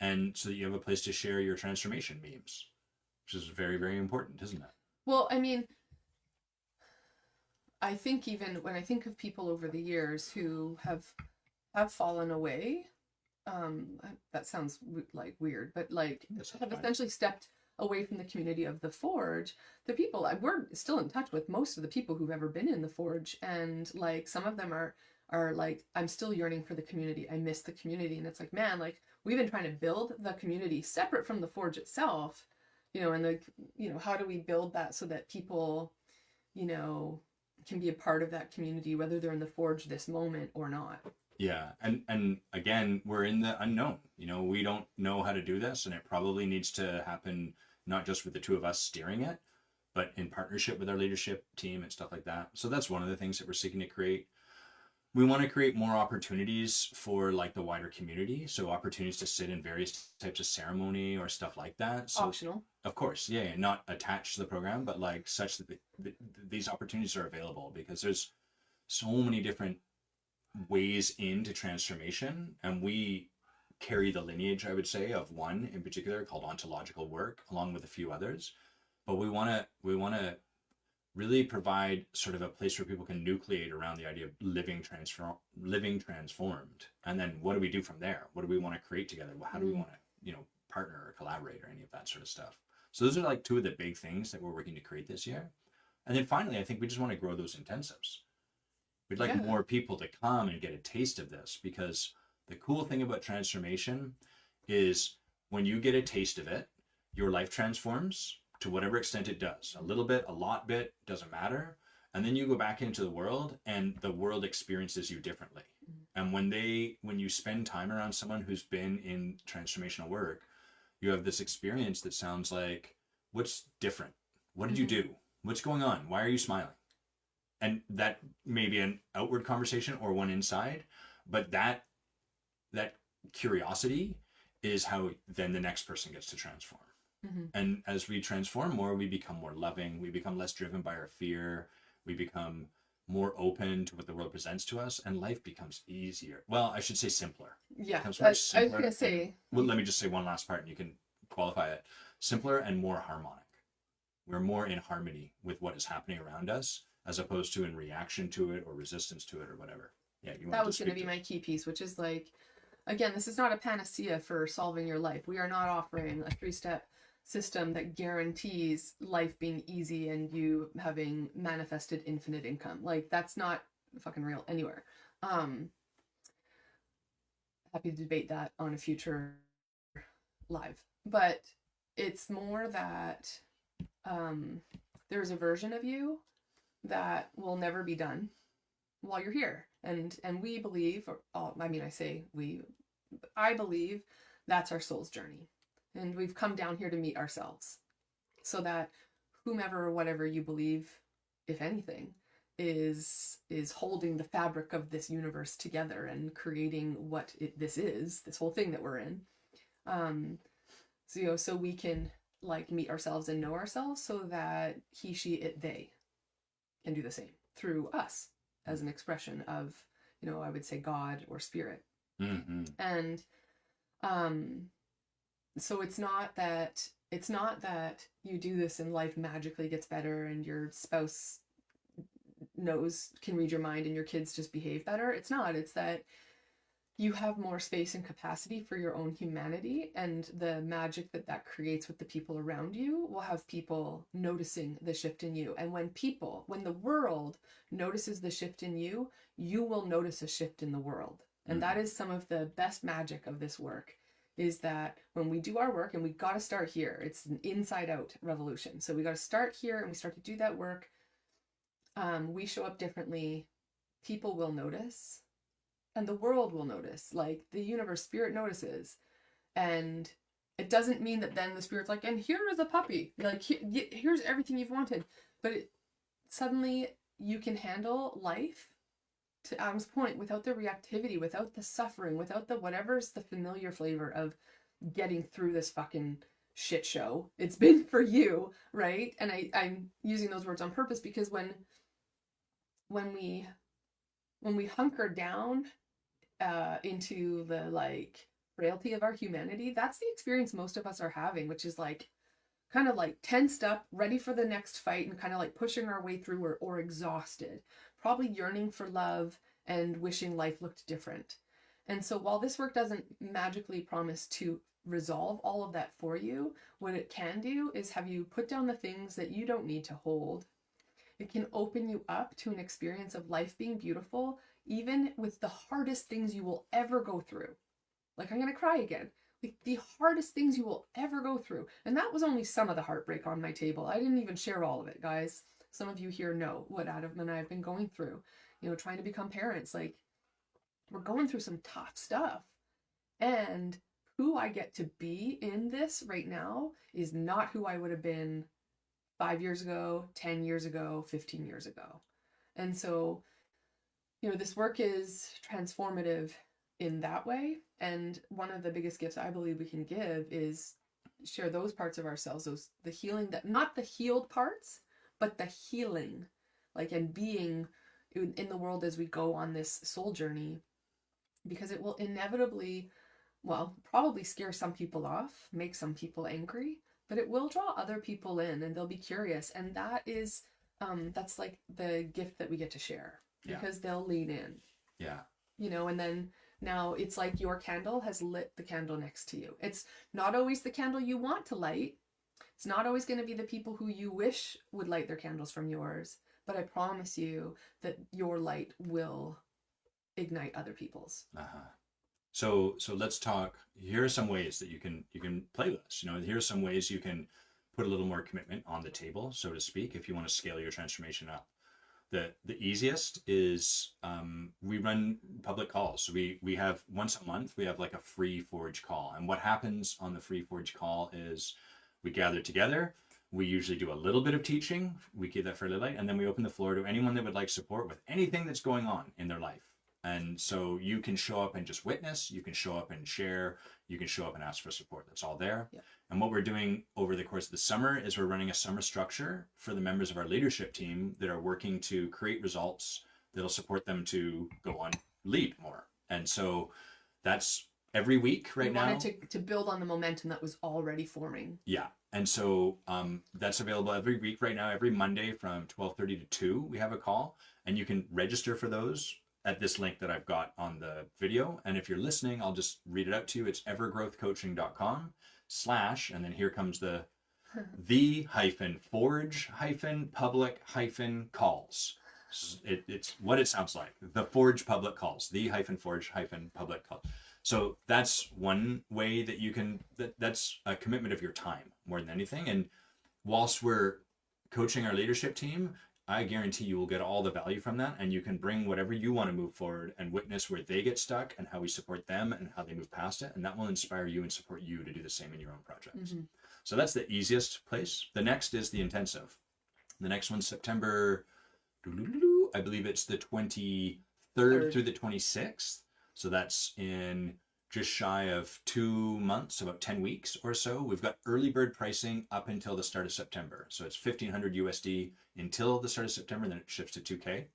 and so that you have a place to share your transformation memes, which is very, very important, isn't it? Well, I mean, I think even when I think of people over the years who have fallen away, that sounds like weird, but like have essentially stepped away from the community of the Forge. The people we're still in touch with most of the people who've ever been in the Forge, and like some of them are like, I'm still yearning for the community. I miss the community, and it's like, man, like we've been trying to build the community separate from the Forge itself. And how do we build that so that people, can be a part of that community, whether they're in the Forge this moment or not. Yeah. And again, we're in the unknown, we don't know how to do this, and it probably needs to happen, not just with the two of us steering it, but in partnership with our leadership team and stuff like that. So that's one of the things that we're seeking to create. We want to create more opportunities for like the wider community. So opportunities to sit in various types of ceremony or stuff like that. So, optional. Of course. Yeah. Not attached to the program, but like such that these opportunities are available, because there's so many different ways into transformation. And we carry the lineage, I would say, of one in particular called ontological work, along with a few others. But we want to really provide sort of a place where people can nucleate around the idea of living transformed. And then what do we do from there? What do we want to create together? How do we want to, partner or collaborate or any of that sort of stuff? So those are like two of the big things that we're working to create this year. And then finally, I think we just want to grow those intensives. We'd like more people to come and get a taste of this, because the cool thing about transformation is when you get a taste of it, your life transforms to whatever extent it does. A little bit, a lot bit, doesn't matter. And then you go back into the world and the world experiences you differently. And when you spend time around someone who's been in transformational work, you have this experience that sounds like, what's different? What did you do? What's going on? Why are you smiling? And that may be an outward conversation or one inside, but that curiosity is how then the next person gets to transform. And as we transform more, we become more loving. We become less driven by our fear. We become more open to what the world presents to us, and life becomes easier. Well, I should say simpler. Yeah, I was going to say. Well, let me just say one last part, and you can qualify it. Simpler and more harmonic. We're more in harmony with what is happening around us, as opposed to in reaction to it or resistance to it or whatever. Yeah, that was going to be my key piece, which is like, again, this is not a panacea for solving your life. We are not offering a 3-step system that guarantees life being easy and you having manifested infinite income. Like, that's not fucking real anywhere. Happy to debate that on a future live, but it's more that there's a version of you that will never be done while you're here, and we believe, I believe that's our soul's journey. And we've come down here to meet ourselves. so that whomever or whatever you believe, if anything, is holding the fabric of this universe together and creating what this is, this whole thing that we're in. So, so we can like meet ourselves and know ourselves, so that he, she, it, they can do the same through us as an expression of, I would say God or spirit. Mm-hmm. And so it's not that you do this and life magically gets better and your spouse can read your mind and your kids just behave better. It's not. It's that you have more space and capacity for your own humanity, and the magic that creates with the people around you will have people noticing the shift in you. And when the world notices the shift in you, you will notice a shift in the world. And that is some of the best magic of this work, is that when we do our work, and we got to start here, it's an inside out revolution. So we got to start here and we start to do that work. We show up differently. People will notice. And the world will notice, like the universe spirit notices. And it doesn't mean that then the spirit's like, and here is a puppy, like here's everything you've wanted. But suddenly you can handle life, to Adam's point, without the reactivity, without the suffering, without the whatever's the familiar flavor of getting through this fucking shit show it's been for you, right? And I'm using those words on purpose, because when we hunker down into the like frailty of our humanity, that's the experience most of us are having, which is like kind of like tensed up, ready for the next fight, and kind of like pushing our way through, or exhausted, probably yearning for love and wishing life looked different. And so while this work doesn't magically promise to resolve all of that for you, what it can do is have you put down the things that you don't need to hold. It can open you up to an experience of life being beautiful, even with the hardest things you will ever go through. Like, I'm going to cry again. Like, the hardest things you will ever go through. And that was only some of the heartbreak on my table. I didn't even share all of it, guys. Some of you here know what Adam and I have been going through. Trying to become parents. Like, we're going through some tough stuff. And who I get to be in this right now is not who I would have been 5 years ago, 10 years ago, 15 years ago. And so, this work is transformative in that way. And one of the biggest gifts I believe we can give is share those parts of ourselves, the healing, that not the healed parts, but the healing, like, and being in the world as we go on this soul journey, because it will inevitably, probably scare some people off, make some people angry, but it will draw other people in, and they'll be curious. And that is, that's like the gift that we get to share, because they'll lean in. Yeah. And then now it's like your candle has lit the candle next to you. It's not always the candle you want to light. It's not always going to be the people who you wish would light their candles from yours. But I promise you that your light will ignite other people's. So let's talk. Here are some ways that you can play with this. Here are some ways you can put a little more commitment on the table, so to speak, if you want to scale your transformation up. The easiest is we run public calls. So we have once a month, we have like a free Forge call. And what happens on the free Forge call is we gather together. We usually do a little bit of teaching. We keep that fairly light. And then we open the floor to anyone that would like support with anything that's going on in their life. And so you can show up and just witness. You can show up and share. You can show up and ask for support. That's all there. Yep. And what we're doing over the course of the summer is we're running a summer structure for the members of our leadership team that are working to create results that'll support them to go on, lead more. And so that's every week right now. We wanted to build on the momentum that was already forming. Yeah. And so that's available every week right now. Every Monday from 12:30 to 2, we have a call. And you can register for those at this link that I've got on the video. And if you're listening, I'll just read it out to you. It's evergrowthcoaching.com/ and then here comes the Forge-public-calls. It's what it sounds like. The Forge public calls, Forge-public calls. So that's one way that you can, that's a commitment of your time more than anything. And whilst we're coaching our leadership team, I guarantee you will get all the value from that, and you can bring whatever you want to move forward and witness where they get stuck and how we support them and how they move past it. And that will inspire you and support you to do the same in your own projects. So that's the easiest place. The next is the intensive. The next one's September, I believe it's the 23rd through the 26th. So that's in just shy of 2 months, about 10 weeks or so. We've got early bird pricing up until the start of September. So it's 1,500 USD until the start of September, then it shifts to 2K.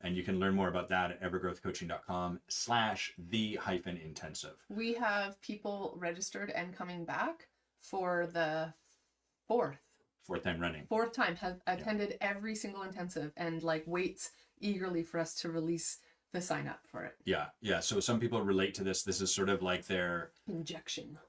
And you can learn more about that at evergrowthcoaching.com/the-intensive. We have people registered and coming back for the fourth time running. Fourth time, have attended every single intensive and like waits eagerly for us to release the sign up for it. Yeah. So some people relate to this. This is sort of like their injection.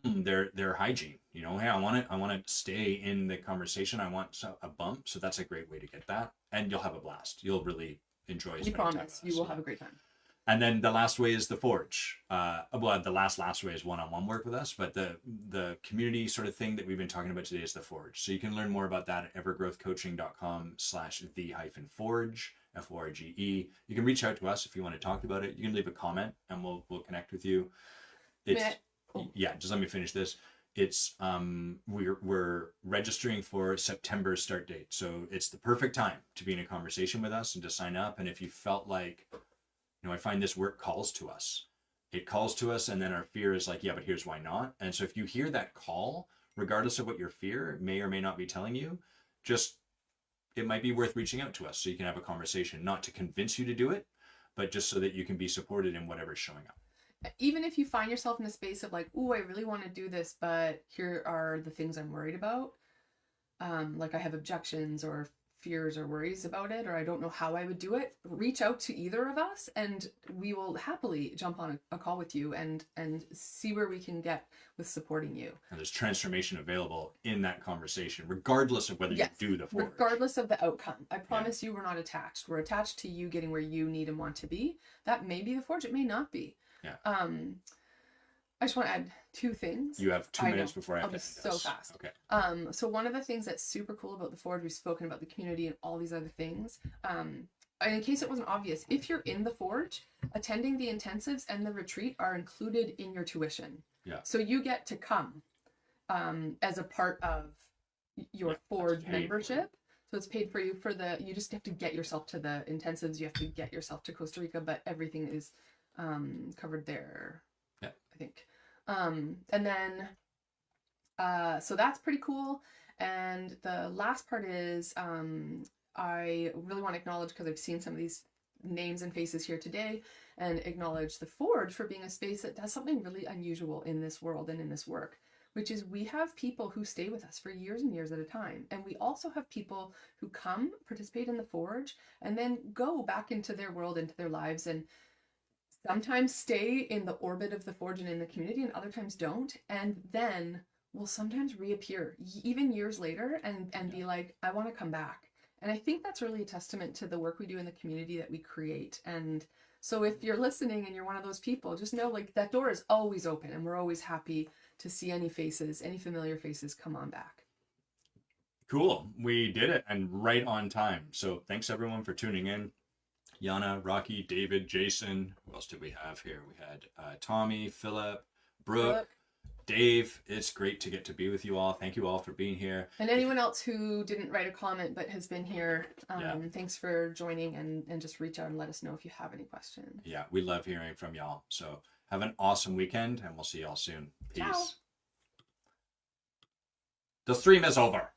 Their hygiene. You know, hey, I want to stay in the conversation. I want a bump. So that's a great way to get that, and you'll have a blast. You'll really enjoy. We promise you will have a great time. And then the last way is the Forge. Well, the last way is one-on-one work with us, but the community sort of thing that we've been talking about today is the Forge. So you can learn more about that at evergrowthcoaching.com/the-forge, FORGE. You can reach out to us if you want to talk about it. You can leave a comment and we'll connect with you. Just let me finish this. It's we're registering for September start date. So it's the perfect time to be in a conversation with us and to sign up. And if you felt like, I find this work calls to us. It calls to us, and then our fear is like, yeah, but here's why not. And so if you hear that call, regardless of what your fear may or may not be telling you, it might be worth reaching out to us so you can have a conversation, not to convince you to do it, but just so that you can be supported in whatever's showing up. Even if you find yourself in a space of like, oh, I really want to do this, but here are the things I'm worried about. Like I have objections or fears or worries about it, or I don't know how I would do it, reach out to either of us and we will happily jump on a call with you and see where we can get with supporting you. And there's transformation available in that conversation, regardless of whether you do the Forge. Regardless of the outcome. I promise you we're not attached. We're attached to you getting where you need and want to be. That may be the Forge, it may not be. Yeah. I just want to add 2 things. You have 2 minutes before I have to end so fast. Okay. So one of the things that's super cool about the Forge, we've spoken about the community and all these other things. And in case it wasn't obvious, if you're in the Forge, attending the intensives and the retreat are included in your tuition. Yeah. So you get to come as a part of your Forge membership. So it's paid for you you just have to get yourself to the intensives. You have to get yourself to Costa Rica, but everything is covered there. Yeah. I think. And then, so that's pretty cool. And the last part is, I really want to acknowledge, because I've seen some of these names and faces here today, and acknowledge the Forge for being a space that does something really unusual in this world and in this work, which is we have people who stay with us for years and years at a time. And we also have people who come participate in the Forge and then go back into their world, into their lives, and sometimes stay in the orbit of the Forge and in the community, and other times don't, and then will sometimes reappear even years later and be like, I want to come back. And I think that's really a testament to the work we do in the community that we create. And so if you're listening and you're one of those people, just know like that door is always open, and we're always happy to see any familiar faces come on back. Cool. We did it, and right on time. So thanks everyone for tuning in. Yana, Rocky, David, Jason. Who else did we have here? We had Tommy, Philip, Brooke, Dave. It's great to get to be with you all. Thank you all for being here. And anyone else who didn't write a comment but has been here, thanks for joining, and just reach out and let us know if you have any questions. Yeah, we love hearing from y'all. So have an awesome weekend, and we'll see y'all soon. Peace. Ciao. The stream is over.